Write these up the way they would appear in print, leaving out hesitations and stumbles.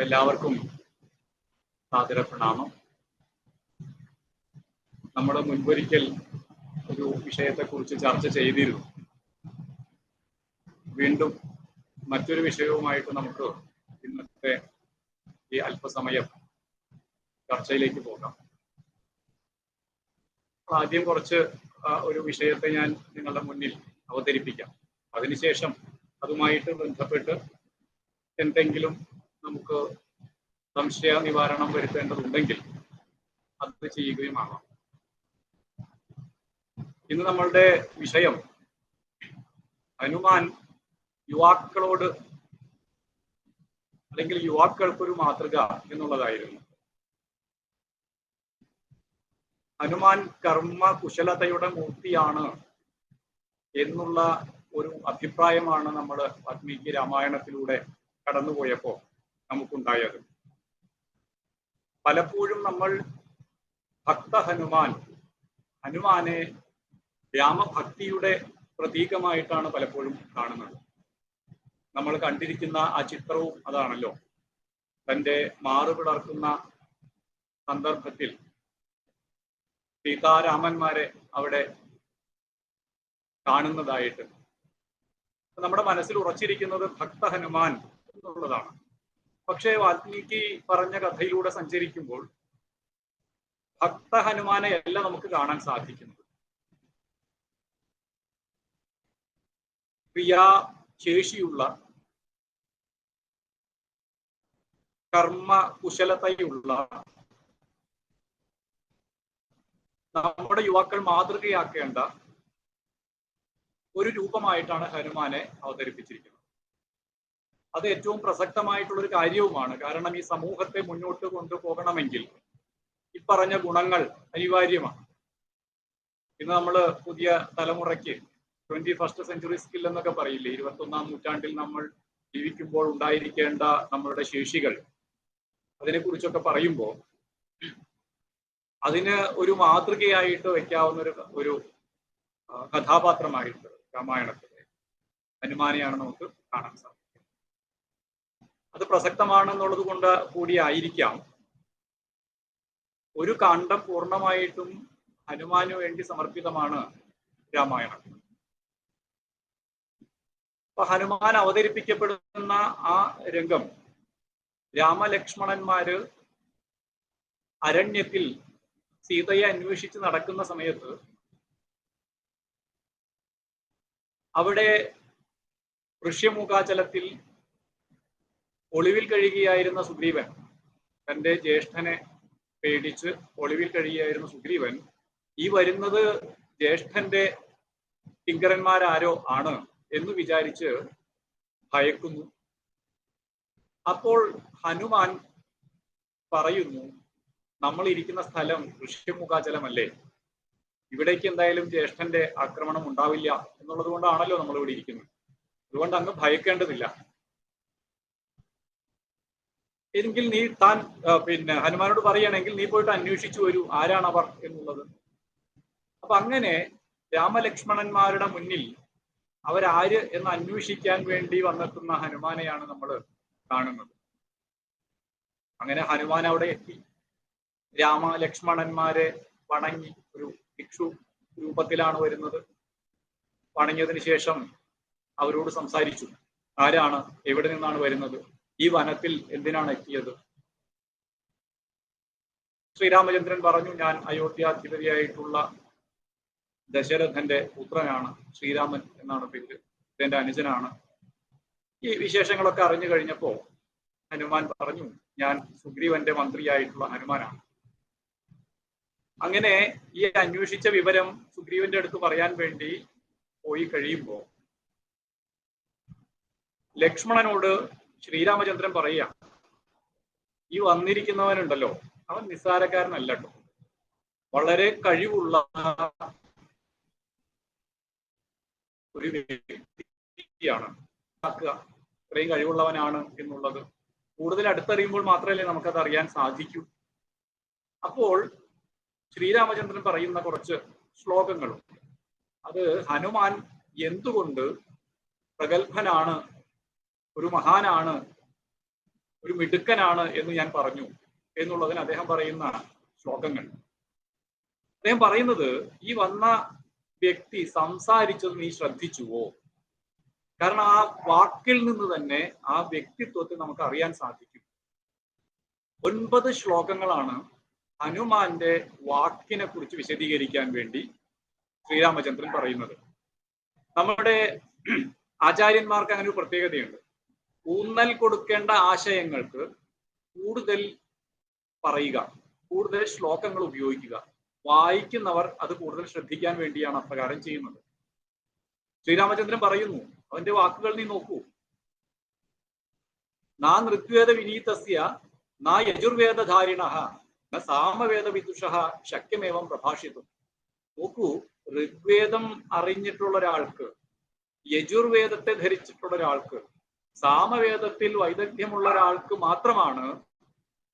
എല്ലാവർക്കും സാദര പ്രണാമം. നമ്മുടെ മുൻപൊരിക്കൽ ഒരു വിഷയത്തെക്കുറിച്ച് ചർച്ച ചെയ്തിരുന്നു. വീണ്ടും മറ്റൊരു വിഷയവുമായിട്ട് നമുക്ക് ഇന്നത്തെ ഈ അല്പസമയം ചർച്ചയിലേക്ക് പോകാം. ആദ്യം കുറച്ച് ഒരു വിഷയത്തെ ഞാൻ നിങ്ങളുടെ മുന്നിൽ അവതരിപ്പിക്കാം. അതിനുശേഷം അതുമായിട്ട് ബന്ധപ്പെട്ട് എന്തെങ്കിലും നമുക്ക് സംശയ നിവാരണം വരുത്തേണ്ടതുണ്ടെങ്കിൽ അത് ചെയ്യുകയുമാകാം. ഇന്ന് നമ്മളുടെ വിഷയം ഹനുമാൻ യുവാക്കളോട് അല്ലെങ്കിൽ യുവാക്കൾക്കൊരു മാതൃക എന്നുള്ളതായിരുന്നു. ഹനുമാൻ കർമ്മ കുശലതയുടെ മൂർത്തിയാണ് എന്നുള്ള ഒരു അഭിപ്രായമാണ് നമ്മൾ വാൽമീകി രാമായണത്തിലൂടെ കടന്നുപോയപ്പോൾ നമുക്കുണ്ടായത്. പലപ്പോഴും നമ്മൾ ഭക്ത ഹനുമാനെ രാമഭക്തിയുടെ പ്രതീകമായിട്ടാണ് പലപ്പോഴും കാണുന്നത്. നമ്മൾ കണ്ടിരിക്കുന്ന ആ ചിത്രവും അതാണല്ലോ. തൻ്റെ മാറുപിളർക്കുന്ന സന്ദർഭത്തിൽ സീതാരാമന്മാരെ അവിടെ കാണുന്നതായിട്ട് നമ്മുടെ മനസ്സിൽ ഉറച്ചിരിക്കുന്നത് ഭക്ത ഹനുമാൻ എന്നുള്ളതാണ്. പക്ഷേ വാൽമീകി പറഞ്ഞ കഥയിലൂടെ സഞ്ചരിക്കുമ്പോൾ ഭക്ത ഹനുമാനെ അല്ല നമുക്ക് കാണാൻ സാധിക്കുന്നത്. ക്രിയാശേഷിയുള്ള, കർമ്മ കുശലതയുള്ള, നമ്മുടെ യുവാക്കൾ മാതൃകയാക്കേണ്ട ഒരു രൂപമായിട്ടാണ് ഹനുമാനെ അവതരിപ്പിച്ചിരിക്കുന്നത്. അത് ഏറ്റവും പ്രസക്തമായിട്ടുള്ളൊരു കാര്യവുമാണ്. കാരണം ഈ സമൂഹത്തെ മുന്നോട്ട് കൊണ്ടുപോകണമെങ്കിൽ ഈ പറഞ്ഞ ഗുണങ്ങൾ അനിവാര്യമാണ്. ഇന്ന് നമ്മൾ പുതിയ തലമുറയ്ക്ക് 21st സെഞ്ചുറി സ്കിൽ എന്നൊക്കെ പറയില്ലേ, 21ാം നൂറ്റാണ്ടിൽ നമ്മൾ ജീവിക്കുമ്പോൾ ഉണ്ടായിരിക്കേണ്ട നമ്മളുടെ ശേഷികൾ, അതിനെക്കുറിച്ചൊക്കെ പറയുമ്പോൾ അതിന് ഒരു മാതൃകയായിട്ട് വയ്ക്കാവുന്ന ഒരു കഥാപാത്രമായിട്ട് രാമായണത്തിലെ ഹനുമാനെയാണ് നമുക്ക് കാണാൻ സാധിക്കുന്നത്. അത് പ്രസക്തമാണെന്നുള്ളത് കൊണ്ട് കൂടിയായിരിക്കാം ഒരു കാണ്ഡം പൂർണ്ണമായിട്ടും ഹനുമാന് വേണ്ടി സമർപ്പിതമാണ് രാമായണം. അപ്പൊ ഹനുമാൻ അവതരിപ്പിക്കപ്പെടുന്ന ആ രംഗം, രാമലക്ഷ്മണന്മാര് അരണ്യത്തിൽ സീതയെ അന്വേഷിച്ച് നടക്കുന്ന സമയത്ത് അവിടെ ഋഷ്യമൂകാചലത്തിൽ ഒളിവിൽ കഴിയുകയായിരുന്ന സുഗ്രീവൻ, തൻ്റെ ജ്യേഷ്ഠനെ പേടിച്ച് ഒളിവിൽ കഴിയുകയായിരുന്ന സുഗ്രീവൻ ഈ വരുന്നത് ജ്യേഷ്ഠന്റെ കിങ്കരന്മാരാരോ ആണ് എന്ന് വിചാരിച്ച് ഭയക്കുന്നു. അപ്പോൾ ഹനുമാൻ പറയുന്നു, നമ്മൾ ഇരിക്കുന്ന സ്ഥലം ഋഷ്യമുഖാചലമല്ലേ, ഇവിടേക്ക് എന്തായാലും ജ്യേഷ്ഠന്റെ ആക്രമണം ഉണ്ടാവില്ല എന്നുള്ളത് കൊണ്ടാണല്ലോ നമ്മൾ ഇവിടെ ഇരിക്കുന്നത്, അതുകൊണ്ട് അങ്ങ് ഭയക്കേണ്ടതില്ല. എങ്കിൽ നീ ഹനുമാനോട് പറയുകയാണെങ്കിൽ നീ പോയിട്ട് അന്വേഷിച്ചു വരൂ ആരാണവർ എന്നുള്ളത്. അപ്പൊ അങ്ങനെ രാമലക്ഷ്മണന്മാരുടെ മുന്നിൽ അവരാര് എന്ന് അന്വേഷിക്കാൻ വേണ്ടി വന്നെത്തുന്ന ഹനുമാനെയാണ് നമ്മൾ കാണുന്നത്. അങ്ങനെ ഹനുമാൻ അവിടെ എത്തി, രാമലക്ഷ്മണന്മാരെ വണങ്ങി, ഒരു ഭിക്ഷു രൂപത്തിലാണ് വരുന്നത്. വണങ്ങിയതിനു ശേഷം അവരോട് സംസാരിച്ചു, ആരാണ്, എവിടെ നിന്നാണ് വരുന്നത്, ഈ വനത്തിൽ എന്തിനാണ് എത്തിയത്? ശ്രീരാമചന്ദ്രൻ പറഞ്ഞു, ഞാൻ അയോധ്യാധിപതിയായിട്ടുള്ള ദശരഥന്റെ പുത്രനാണ്, ശ്രീരാമൻ എന്നാണ് പേര്, ഇതെന്റെ അനുജനാണ്. ഈ വിശേഷങ്ങളൊക്കെ അറിഞ്ഞു കഴിഞ്ഞപ്പോ ഹനുമാൻ പറഞ്ഞു, ഞാൻ സുഗ്രീവന്റെ മന്ത്രിയായിട്ടുള്ള ഹനുമാനാണ്. അങ്ങനെ ഈ അന്വേഷിച്ച വിവരം സുഗ്രീവന്റെ അടുത്ത് പറയാൻ വേണ്ടി പോയി കഴിയുമ്പോൾ ലക്ഷ്മണനോട് ശ്രീരാമചന്ദ്രൻ പറയുക, ഈ വന്നിരിക്കുന്നവനുണ്ടല്ലോ അവൻ നിസ്സാരക്കാരനല്ല കേട്ടോ, വളരെ കഴിവുള്ള ഒരു വ്യക്തിയാണ്. ഇത്രയും കഴിവുള്ളവനാണ് എന്നുള്ളത് കൂടുതൽ അടുത്തറിയുമ്പോൾ മാത്രമല്ലേ നമുക്കത് അറിയാൻ സാധിക്കൂ. അപ്പോൾ ശ്രീരാമചന്ദ്രൻ പറയുന്ന കുറച്ച് ശ്ലോകങ്ങളും അത് ഹനുമാൻ എന്തുകൊണ്ട് പ്രഗത്ഭനാണ്, ഒരു മഹാനാണ്, ഒരു മിടുക്കനാണ് എന്ന് ഞാൻ പറഞ്ഞു എന്നുള്ളതിന് അദ്ദേഹം പറയുന്ന ശ്ലോകങ്ങൾ. അദ്ദേഹം പറയുന്നത്, ഈ വന്ന വ്യക്തി സംസാരിച്ചത് നീ ശ്രദ്ധിച്ചുവോ? കാരണം ആ വാക്കിൽ നിന്ന് തന്നെ ആ വ്യക്തിത്വത്തെ നമുക്ക് അറിയാൻ സാധിക്കും. 9 ശ്ലോകങ്ങളാണ് ഹനുമാന്റെ വാക്കിനെ കുറിച്ച് വിശദീകരിക്കാൻ വേണ്ടി ശ്രീരാമചന്ദ്രൻ പറയുന്നത്. നമ്മുടെ ആചാര്യന്മാർക്ക് അങ്ങനെ ഒരു പ്രത്യേകതയുണ്ട്. ഊന്നൽ കൊടുക്കേണ്ട ആശയങ്ങൾക്ക് കൂടുതൽ പറയുക, കൂടുതൽ ശ്ലോകങ്ങൾ ഉപയോഗിക്കുക. വായിക്കുന്നവർ അത് കൂടുതൽ ശ്രദ്ധിക്കാൻ വേണ്ടിയാണ് അപ്രകാരം ചെയ്യുന്നത്. ശ്രീരാമചന്ദ്രൻ പറയുന്നു, അവന്റെ വാക്കുകൾ നീ നോക്കൂ. നാ ഋഗ്വേദ വിനീതസ്യ നാ യജുർവേദധാരിണഃ ന സാമവേദ വിദുഷഃ ശക്യമേവം പ്രഭാഷിതും. നോക്കൂ, ഋഗ്വേദം അറിഞ്ഞിട്ടുള്ള ഒരാൾക്ക്, യജുർവേദത്തെ ധരിച്ചിട്ടുള്ള ഒരാൾക്ക്, സാമവേദത്തിൽ വൈദഗ്ധ്യമുള്ള ഒരാൾക്ക് മാത്രമാണ്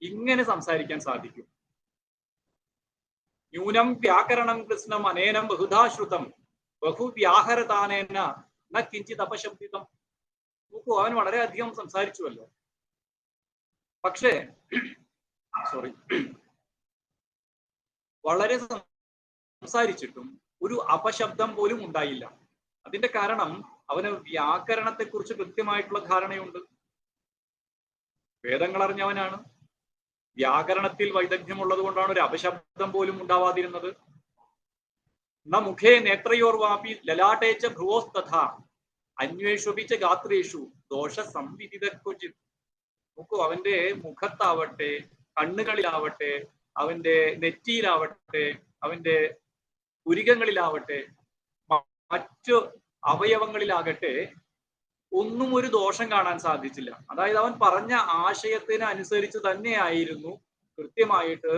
ഇങ്ങനെ സംസാരിക്കാൻ സാധിക്കും. ന്യൂനം വ്യാകരണം കൃഷ്ണം അനേനം ബഹുധാശ്രുതം ബഹുവ്യാഹരതാനേന ന കിഞ്ചിത് അപശബ്ദിതം. നോക്കൂ, അവൻ വളരെയധികം സംസാരിച്ചുവല്ലോ, പക്ഷേ വളരെ സംസാരിച്ചിട്ടും ഒരു അപശബ്ദം പോലും ഉണ്ടായില്ല. അതിന്റെ കാരണം അവന് വ്യാകരണത്തെക്കുറിച്ച് കൃത്യമായിട്ടുള്ള ധാരണയുണ്ട്. വേദങ്ങൾ അറിഞ്ഞവനാണ്. വ്യാകരണത്തിൽ വൈദഗ്ധ്യമുള്ളത് കൊണ്ടാണ് ഒരു അപശബ്ദം പോലും ഉണ്ടാവാതിരുന്നത്. ന മുഖേ നേത്രയോർവാപി ലലാടേച്ച ഭ്രുവോസ്തഥ അന്വേഷുപിച്ച ഗാത്രേഷു ദോഷ സംവിദിതക്വചിത്. നോക്കൂ, അവന്റെ മുഖത്താവട്ടെ, കണ്ണുകളിലാവട്ടെ, അവന്റെ നെറ്റിയിലാവട്ടെ, അവന്റെ പുരികങ്ങളിലാവട്ടെ, മറ്റു അവയവങ്ങളിലാകട്ടെ ഒന്നും ഒരു ദോഷം കാണാൻ സാധിച്ചില്ല. അതായത് അവൻ പറഞ്ഞ ആശയത്തിന് അനുസരിച്ച് തന്നെയായിരുന്നു കൃത്യമായിട്ട്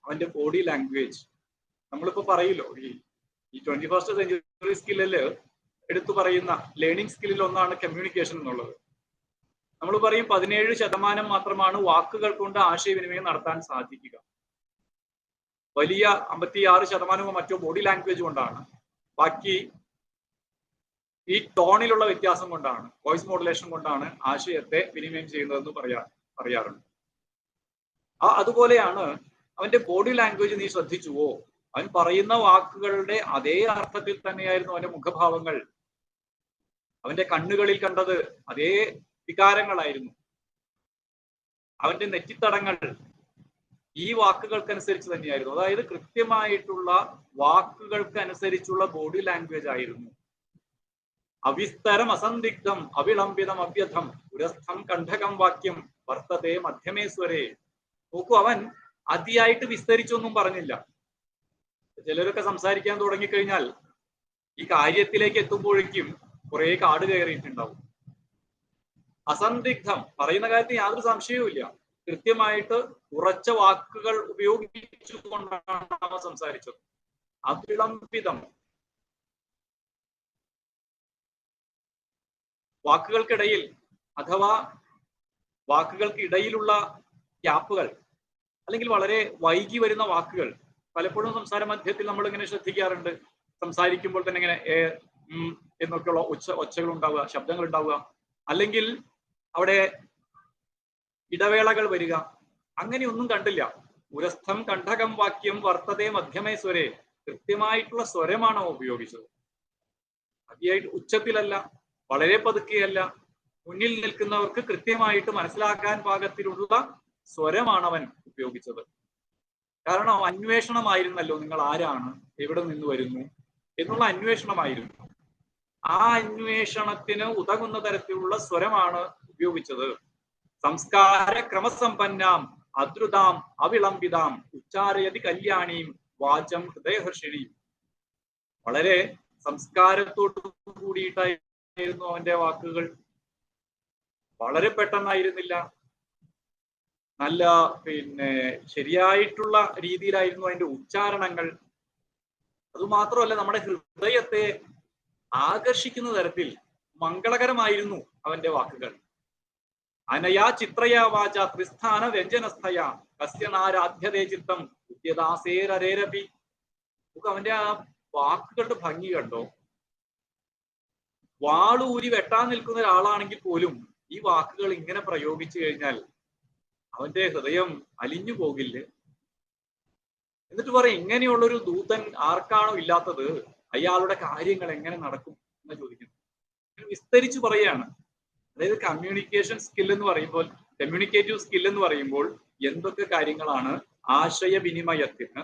അവന്റെ ബോഡി ലാംഗ്വേജ്. നമ്മളിപ്പോ പറയില്ലോ, ഈ 21st സെഞ്ച്വറി സ്കില്ലില് എടുത്തു പറയുന്ന ലേണിംഗ് സ്കില്ലിൽ ഒന്നാണ് കമ്മ്യൂണിക്കേഷൻ എന്നുള്ളത്. നമ്മൾ പറയും 17% മാത്രമാണ് വാക്കുകൾ കൊണ്ട് ആശയവിനിമയം നടത്താൻ സാധിക്കുക. വലിയ 56% മറ്റോ ബോഡി ലാംഗ്വേജ് കൊണ്ടാണ്. ബാക്കി ഈ ടോണിലുള്ള വ്യത്യാസം കൊണ്ടാണ്, വോയിസ് മോഡുലേഷൻ കൊണ്ടാണ് ആശയത്തെ വിനിമയം ചെയ്യുന്നതെന്ന് പറയാറുണ്ട്. അതുപോലെയാണ് അവന്റെ ബോഡി ലാംഗ്വേജ് നീ ശ്രദ്ധിച്ചുവോ? അവൻ പറയുന്ന വാക്കുകളുടെ അതേ അർത്ഥത്തിൽ തന്നെയായിരുന്നു അവന്റെ മുഖഭാവങ്ങൾ. അവന്റെ കണ്ണുകളിൽ കണ്ടത് അതേ വികാരങ്ങളായിരുന്നു. അവന്റെ നെറ്റിത്തടങ്ങൾ ഈ വാക്കുകൾക്കനുസരിച്ച് തന്നെയായിരുന്നു. അതായത് കൃത്യമായിട്ടുള്ള വാക്കുകൾക്കനുസരിച്ചുള്ള ബോഡി ലാംഗ്വേജ് ആയിരുന്നു. അവിസ്തരം അസന്ദിഗ്ധം അവിളംബിതം അവ്യഥം പുരസ്ഥം കണ്ഠകം വാക്യം വർത്തത്തെ മധ്യമേശ്വരേ. നോക്കൂ, അവൻ അതിയായിട്ട് വിസ്തരിച്ചൊന്നും പറഞ്ഞില്ല. ചിലരൊക്കെ സംസാരിക്കാൻ തുടങ്ങിക്കഴിഞ്ഞാൽ ഈ കാര്യത്തിലേക്ക് എത്തുമ്പോഴേക്കും കുറെ കാട് കയറിയിട്ടുണ്ടാവും. അസന്ദിഗ്ധം, പറയുന്ന കാര്യത്തിൽ യാതൊരു സംശയവുമില്ല. കൃത്യമായിട്ട് ഉറച്ച വാക്കുകൾ ഉപയോഗിച്ചുകൊണ്ടാണ് അവൻ സംസാരിച്ചത്. അവിളംബിതം, വാക്കുകൾക്കിടയിൽ അഥവാ വാക്കുകൾക്കിടയിലുള്ള ഗ്യാപ്പുകൾ അല്ലെങ്കിൽ വളരെ വൈകി വരുന്ന വാക്കുകൾ പലപ്പോഴും സംസാര മധ്യത്തിൽ നമ്മൾ ഇങ്ങനെ ശ്രദ്ധിക്കാറുണ്ട്. സംസാരിക്കുമ്പോൾ തന്നെ ഇങ്ങനെ എന്നൊക്കെയുള്ള ഒച്ചകൾ ഉണ്ടാവുക, ശബ്ദങ്ങൾ ഉണ്ടാവുക, അല്ലെങ്കിൽ അവിടെ ഇടവേളകൾ വരിക. അങ്ങനെയൊന്നും കണ്ടില്ല. പുരസ്ഥം കണ്ഠകം വാക്യം വർത്തതേ മധ്യമേ സ്വരേ. കൃത്യമായിട്ടുള്ള സ്വരമാണ് ഉപയോഗിച്ചത്. അതിയായിട്ട് ഉച്ചത്തിലല്ല, വളരെ പതുക്കെയല്ല. മുന്നിൽ നിൽക്കുന്നവർക്ക് കൃത്യമായിട്ട് മനസ്സിലാക്കാൻ പാകത്തിലുള്ള സ്വരമാണ് അവൻ ഉപയോഗിച്ചത്. കാരണം അന്വേഷണമായിരുന്നല്ലോ, നിങ്ങൾ ആരാണ്, എവിടെ നിന്ന് വരുന്നു എന്നുള്ള അന്വേഷണമായിരുന്നു. ആ അന്വേഷണത്തിന് ഉതകുന്ന തരത്തിലുള്ള സ്വരമാണ് ഉപയോഗിച്ചത്. സംസ്കാര ക്രമസമ്പന്നാം അദ്രുതാം അവിളംബിതാം ഉച്ചാരയതി കല്യാണിയും വാചം ഹൃദയഹർഷിണിയും. വളരെ സംസ്കാരത്തോടു കൂടിയിട്ടായിരുന്നു അവന്റെ വാക്കുകൾ. വളരെ പെട്ടെന്നായിരുന്നില്ല, നല്ല ശരിയായിട്ടുള്ള രീതിയിലായിരുന്നു അതിന്റെ ഉച്ചാരണങ്ങൾ. അതുമാത്രമല്ല, നമ്മുടെ ഹൃദയത്തെ ആകർഷിക്കുന്ന തരത്തിൽ മംഗളകരമായിരുന്നു അവന്റെ വാക്കുകൾ. അനയാ ചിത്രയാ വാച ത്രിസ്ഥാന വ്യഞ്ജനസ്ഥയ കസ്യനാരാധ്യതേ ചിത്തം ഉദ്യദാസേരരേരപി. അവന്റെ ആ വാക്കുകളുടെ ഭംഗി കണ്ടോ? വാളൂരി വെട്ടാൻ നിൽക്കുന്ന ഒരാളാണെങ്കിൽ പോലും ഈ വാക്കുകൾ ഇങ്ങനെ പ്രയോഗിച്ചു കഴിഞ്ഞാൽ അവന്റെ ഹൃദയം അലിഞ്ഞു പോകില്ലേ? എന്നിട്ട് പറയും, ഇങ്ങനെയുള്ളൊരു ദൂതൻ ആർക്കാണോ ഇല്ലാത്തത്, അയാളുടെ കാര്യങ്ങൾ എങ്ങനെ നടക്കും എന്ന് ചോദിക്കുന്നു. വിസ്തരിച്ചു പറയുകയാണ്. അതായത് കമ്മ്യൂണിക്കേഷൻ സ്കിൽ എന്ന് പറയുമ്പോൾ, കമ്മ്യൂണിക്കേറ്റീവ് സ്കിൽ എന്ന് പറയുമ്പോൾ എന്തൊക്കെ കാര്യങ്ങളാണ് ആശയവിനിമയത്തിന്.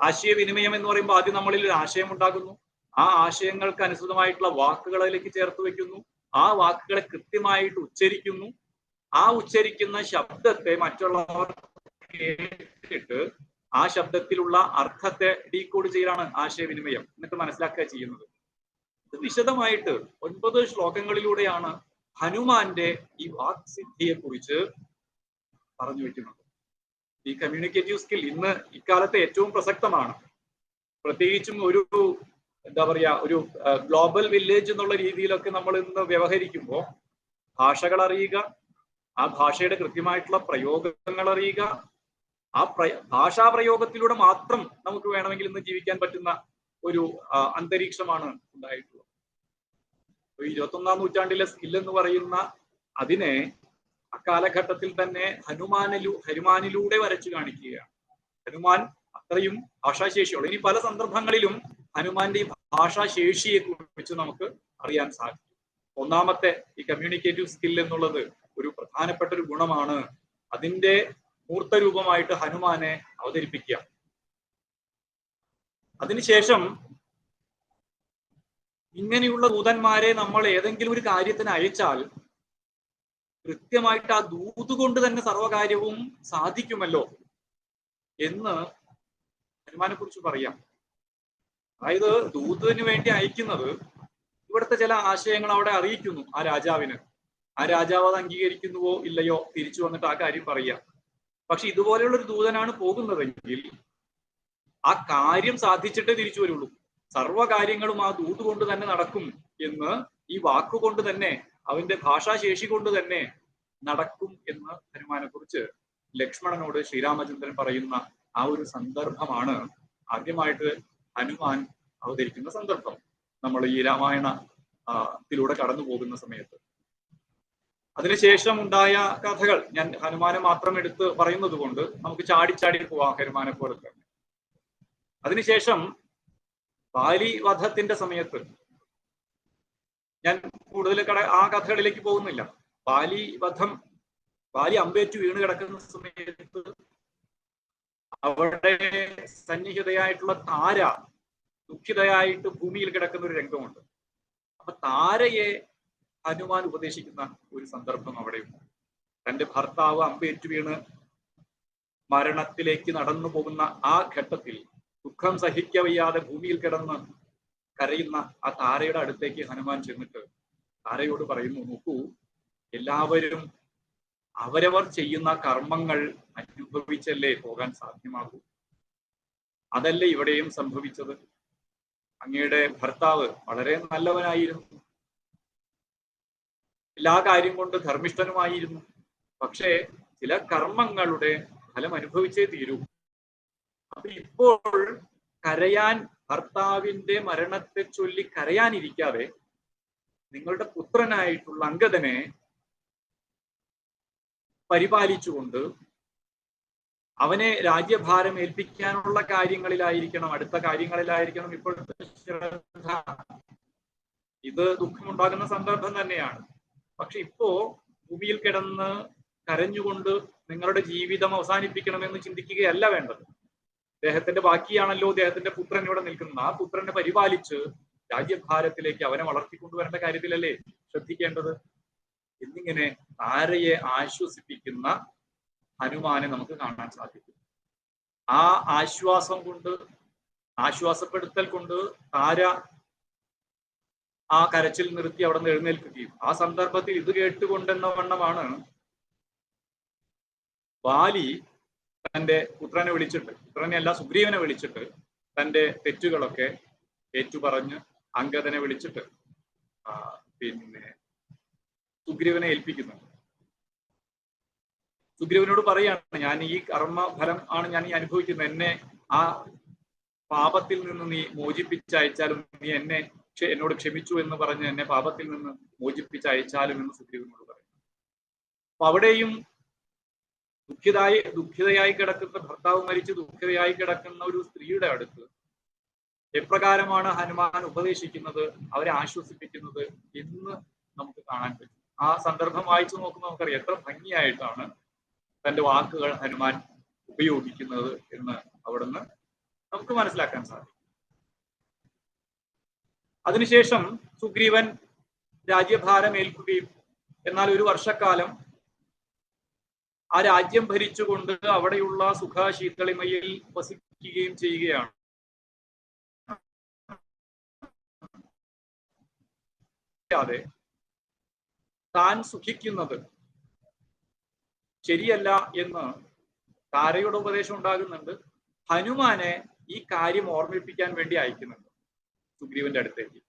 ആശയവിനിമയം എന്ന് പറയുമ്പോൾ ആദ്യം നമ്മളിൽ ഒരു ആശയം ഉണ്ടാകുന്നു, ആ ആശയങ്ങൾക്ക് അനുസൃതമായിട്ടുള്ള വാക്കുകൾ അതിലേക്ക് ചേർത്ത് വെക്കുന്നു, ആ വാക്കുകളെ കൃത്യമായിട്ട് ഉച്ചരിക്കുന്നു, ആ ഉച്ചരിക്കുന്ന ശബ്ദത്തെ മറ്റുള്ളവർ കേട്ടിട്ട് ആ ശബ്ദത്തിലുള്ള അർത്ഥത്തെ ഡീകോഡ് ചെയ്യലാണ് ആശയവിനിമയം, എന്നിട്ട് മനസ്സിലാക്കുക ചെയ്യുന്നത്. ഇത് വിശദമായിട്ട് 9 ശ്ലോകങ്ങളിലൂടെയാണ് ഹനുമാന്റെ ഈ വാക്സിദ്ധിയെ കുറിച്ച് പറഞ്ഞു വെക്കുന്നത്. ഈ കമ്മ്യൂണിക്കേറ്റീവ് സ്കിൽ ഇന്ന് ഇക്കാലത്തെ ഏറ്റവും പ്രസക്തമാണ്. പ്രത്യേകിച്ചും ഒരു എന്താ പറയാ, ഒരു ഗ്ലോബൽ വില്ലേജ് എന്നുള്ള രീതിയിലൊക്കെ നമ്മൾ ഇന്ന് വ്യവഹരിക്കുമ്പോൾ ഭാഷകൾ അറിയുക, ആ ഭാഷയുടെ കൃത്യമായിട്ടുള്ള പ്രയോഗങ്ങൾ അറിയുക, ആ ഭാഷാ പ്രയോഗത്തിലൂടെ മാത്രം നമുക്ക് വേണമെങ്കിൽ ഇന്ന് ജീവിക്കാൻ പറ്റുന്ന ഒരു അന്തരീക്ഷമാണ് ഉണ്ടായിട്ടുള്ളത്. 21ാം നൂറ്റാണ്ടിലെ സ്കിൽ എന്ന് പറയുന്ന അതിനെ അക്കാലഘട്ടത്തിൽ തന്നെ ഹനുമാനിലൂടെ വരച്ചു കാണിക്കുകയാണ്. ഹനുമാൻ അത്രയും ഭാഷാശേഷിയുള്ള, ഇനി പല സന്ദർഭങ്ങളിലും ഹനുമാന്റെ ഈ ഭാഷാശേഷിയെ കുറിച്ച് നമുക്ക് അറിയാൻ സാധിക്കും. ഒന്നാമത്തെ ഈ കമ്മ്യൂണിക്കേറ്റീവ് സ്കിൽ എന്നുള്ളത് ഒരു പ്രധാനപ്പെട്ട ഒരു ഗുണമാണ്. അതിന്റെ മൂർത്തരൂപമായിട്ട് ഹനുമാനെ അവതരിപ്പിക്കുക. അതിനുശേഷം ഇങ്ങനെയുള്ള ദൂതന്മാരെ നമ്മൾ ഏതെങ്കിലും ഒരു കാര്യത്തിന് അയച്ചാൽ കൃത്യമായിട്ട് ആ ദൂത് കൊണ്ട് തന്നെ സർവ്വകാര്യവും സാധിക്കുമല്ലോ എന്ന് ഹനുമാനെ കുറിച്ച് പറയാം. അതായത് ദൂതിന് വേണ്ടി അയക്കുന്നത് ഇവിടുത്തെ ചില ആശയങ്ങൾ അവിടെ അറിയിക്കുന്നു ആ രാജാവിന്. ആ രാജാവ് അത് അംഗീകരിക്കുന്നുവോ ഇല്ലയോ തിരിച്ചു വന്നിട്ട് ആ കാര്യം പറയാം. പക്ഷെ ഇതുപോലെയുള്ള ഒരു ദൂതനാണ് പോകുന്നതെങ്കിൽ ആ കാര്യം സാധിച്ചിട്ടേ തിരിച്ചു വരുള്ളൂ. സർവ്വകാര്യങ്ങളും ആ ദൂത് കൊണ്ട് തന്നെ നടക്കും എന്ന്, ഈ വാക്കുകൊണ്ട് തന്നെ, അവന്റെ ഭാഷാശേഷി കൊണ്ട് തന്നെ നടക്കും എന്ന് ഹനുമാനെ കുറിച്ച് ലക്ഷ്മണനോട് ശ്രീരാമചന്ദ്രൻ പറയുന്ന ആ ഒരു സന്ദർഭമാണ് ആദ്യമായിട്ട് ഹനുമാൻ അവതരിക്കുന്ന സന്ദർഭം നമ്മൾ ഈ രാമായണത്തിലൂടെ കടന്നു പോകുന്ന സമയത്ത്. അതിനുശേഷം ഉണ്ടായ കഥകൾ ഞാൻ ഹനുമാനെ മാത്രം എടുത്ത് പറയുന്നത് കൊണ്ട് നമുക്ക് ചാടിച്ചാടി പോവാം ഹനുമാനെ പോലെ തന്നെ. അതിനുശേഷം ബാലി വധത്തിന്റെ സമയത്ത്, ഞാൻ കൂടുതൽ ആ കഥകളിലേക്ക് പോകുന്നില്ല. ബാലി വധം, ബാലി അമ്പേറ്റു വീണ് കിടക്കുന്ന സമയത്ത് അവിടെ സന്നിഹിതയായിട്ടുള്ള താര ദുഃഖിതയായിട്ട് ഭൂമിയിൽ കിടക്കുന്ന ഒരു രംഗമുണ്ട്. അപ്പൊ താരയെ ഹനുമാൻ ഉപദേശിക്കുന്ന ഒരു സന്ദർഭം അവിടെയുണ്ട്. തന്റെ ഭർത്താവ് അമ്പേറ്റു വീണ് മരണത്തിലേക്ക് നടന്നു പോകുന്ന ആ ഘട്ടത്തിൽ ദുഃഖം സഹിക്കവയ്യാതെ ഭൂമിയിൽ കിടന്ന് കരയുന്ന ആ താരയുടെ അടുത്തേക്ക് ഹനുമാൻ ചെന്നിട്ട് താരയോട് പറയുന്നു, നോക്കൂ, എല്ലാവരും അവരവർ ചെയ്യുന്ന കർമ്മങ്ങൾ അനുഭവിച്ചല്ലേ പോകാൻ സാധ്യമാകൂ. അതല്ലേ ഇവിടെയും സംഭവിച്ചത്. അങ്ങയുടെ ഭർത്താവ് വളരെ നല്ലവനായിരുന്നു, എല്ലാ കാര്യം കൊണ്ട് ധർമ്മിഷ്ഠനുമായിരുന്നു. പക്ഷേ ചില കർമ്മങ്ങളുടെ ഫലം അനുഭവിച്ചേ തീരൂ. അപ്പൊ ഇപ്പോൾ കരയാൻ, ഭർത്താവിന്റെ മരണത്തെ ചൊല്ലി കരയാനിരിക്കാതെ നിങ്ങളുടെ പുത്രനായിട്ടുള്ള അംഗദനെ പരിപാലിച്ചുകൊണ്ട് അവനെ രാജ്യഭാരം ഏൽപ്പിക്കാനുള്ള കാര്യങ്ങളിലായിരിക്കണം, അടുത്ത കാര്യങ്ങളിലായിരിക്കണം ഇപ്പോഴത്തെ ശ്രദ്ധ. ഇത് ദുഃഖമുണ്ടാകുന്ന സന്ദർഭം തന്നെയാണ്. പക്ഷെ ഇപ്പോ ഭൂമിയിൽ കിടന്ന് കരഞ്ഞുകൊണ്ട് നിങ്ങളുടെ ജീവിതം അവസാനിപ്പിക്കണമെന്ന് ചിന്തിക്കുകയല്ല വേണ്ടത്. അദ്ദേഹത്തിന്റെ ബാക്കിയാണല്ലോ അദ്ദേഹത്തിന്റെ പുത്രൻ ഇവിടെ നിൽക്കുന്നത്. ആ പുത്രനെ പരിപാലിച്ച് രാജ്യഭാരത്തിലേക്ക് അവനെ വളർത്തിക്കൊണ്ടുവരേണ്ട കാര്യത്തിലല്ലേ ശ്രദ്ധിക്കേണ്ടത്. എന്നിങ്ങനെ താരയെ ആശ്വസിപ്പിക്കുന്ന ഹനുമാനെ നമുക്ക് കാണാൻ സാധിക്കും. ആ ആശ്വാസം കൊണ്ട്, ആശ്വാസപ്പെടുത്തൽ കൊണ്ട് താര ആ കരച്ചിൽ നിർത്തി അവിടെ നിന്ന് എഴുന്നേൽക്കുകയും ആ സന്ദർഭത്തിൽ ഇത് കേട്ടുകൊണ്ടെന്ന വണ്ണമാണ് ബാലി തന്റെ പുത്രനെ വിളിച്ചിട്ട്, പുത്രനെ അല്ല സുഗ്രീവനെ വിളിച്ചിട്ട് തന്റെ തെറ്റുകളൊക്കെ ഏറ്റുപറഞ്ഞ് അംഗദനെ വിളിച്ചിട്ട് പിന്നെ സുഗ്രീവനെ ഏൽപ്പിക്കുന്നു. സുഗ്രീവനോട് പറയാണ്, ഞാൻ ഈ കർമ്മഫലം ആണ് ഞാൻ ഈ അനുഭവിക്കുന്നത്, എന്നെ ആ പാപത്തിൽ നിന്ന് നീ മോചിപ്പിച്ചയച്ചാലും, നീ എന്നോട് ക്ഷമിച്ചു എന്ന് പറഞ്ഞ് എന്നെ പാപത്തിൽ നിന്ന് മോചിപ്പിച്ചയച്ചാലും എന്ന് സുഗ്രീവനോട് പറയും. അപ്പൊ അവിടെയും ദുഃഖിതയായി കിടക്കുന്ന, ഭർത്താവ് മരിച്ച് ദുഃഖിതയായി കിടക്കുന്ന ഒരു സ്ത്രീയുടെ അടുത്ത് എപ്രകാരമാണ് ഹനുമാൻ ഉപദേശിക്കുന്നത്, അവരെ ആശ്വസിപ്പിക്കുന്നത് എന്ന് നമുക്ക് കാണാൻ പറ്റും. ആ സന്ദർഭം വായിച്ചു നോക്കുമ്പോൾ നമുക്കറിയാം എത്ര ഭംഗിയായിട്ടാണ് തന്റെ വാക്കുകൾ ഹനുമാൻ ഉപയോഗിക്കുന്നത് എന്ന് അവിടുന്ന് നമുക്ക് മനസ്സിലാക്കാൻ സാധിക്കും. അതിനുശേഷം സുഗ്രീവൻ രാജ്യഭാരം ഏൽക്കുകയും എന്നാൽ ഒരു വർഷക്കാലം ആ രാജ്യം ഭരിച്ചുകൊണ്ട് അവിടെയുള്ള സുഖശീതളിമയിൽ വസിക്കുകയും ചെയ്യുകയാണ്. അതെ, താൻ സുഖിക്കുന്നത് ശരിയല്ല എന്ന് താരയുടെ ഉപദേശം ഉണ്ടാകുന്നുണ്ട്. ഹനുമാനെ ഈ കാര്യം ഓർമ്മിപ്പിക്കാൻ വേണ്ടി അയക്കുന്നുണ്ട് സുഗ്രീവന്റെ അടുത്തേക്ക്.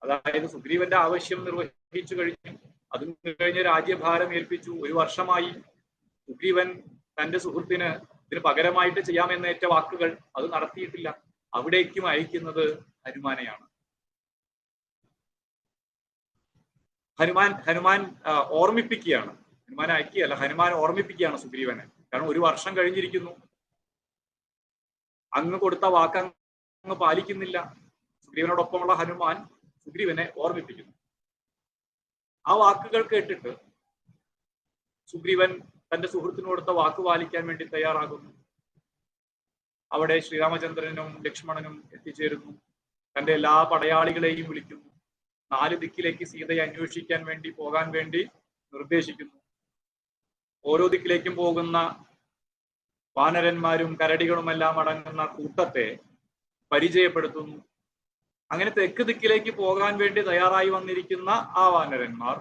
അതായത് സുഗ്രീവന്റെ ആവശ്യം നിർവഹിച്ചു കഴിഞ്ഞു, അതും കഴിഞ്ഞ് രാജ്യഭാരം ഏൽപ്പിച്ചു. ഒരു വർഷമായി സുഗ്രീവൻ തന്റെ സുഹൃത്തിന് ഇതിന് പകരമായിട്ട് ചെയ്യാമെന്നേറ്റ വാക്കുകൾ അത് നടത്തിയിട്ടില്ല. അവിടേക്കും അയക്കുന്നത് ഹനുമാനെയാണ്. ഹനുമാൻ ഓർമ്മിപ്പിക്കുകയാണ്. ഹനുമാൻ അയക്കുകയല്ല, ഹനുമാൻ ഓർമ്മിപ്പിക്കുകയാണ് സുഗ്രീവനെ. കാരണം ഒരു വർഷം കഴിഞ്ഞിരിക്കുന്നു, അങ്ങ് കൊടുത്ത വാക്ക് അങ്ങ് പാലിക്കുന്നില്ല. സുഗ്രീവനോടൊപ്പമുള്ള ഹനുമാൻ സുഗ്രീവനെ ഓർമ്മിപ്പിക്കുന്നു. ആ വാക്കുകൾ കേട്ടിട്ട് സുഗ്രീവൻ തന്റെ സുഹൃത്തിനു കൊടുത്ത വാക്ക് പാലിക്കാൻ വേണ്ടി തയ്യാറാകുന്നു. അവിടെ ശ്രീരാമചന്ദ്രനും ലക്ഷ്മണനും എത്തിച്ചേരുന്നു. തന്റെ എല്ലാ പടയാളികളെയും വിളിക്കുന്നു. 4 ദിക്കിലേക്ക് സീതയെ അന്വേഷിക്കാൻ വേണ്ടി പോകാൻ വേണ്ടി നിർദ്ദേശിക്കുന്നു. ഓരോ ദിക്കിലേക്കും പോകുന്ന വാനരന്മാരും കരടികളുമെല്ലാം അടങ്ങുന്ന കൂട്ടത്തെ പരിചയപ്പെടുത്തുന്നു. അങ്ങനെ തെക്ക് ദിക്കിലേക്ക് പോകാൻ വേണ്ടി തയ്യാറായി വന്നിരിക്കുന്ന ആ വാനരന്മാർ,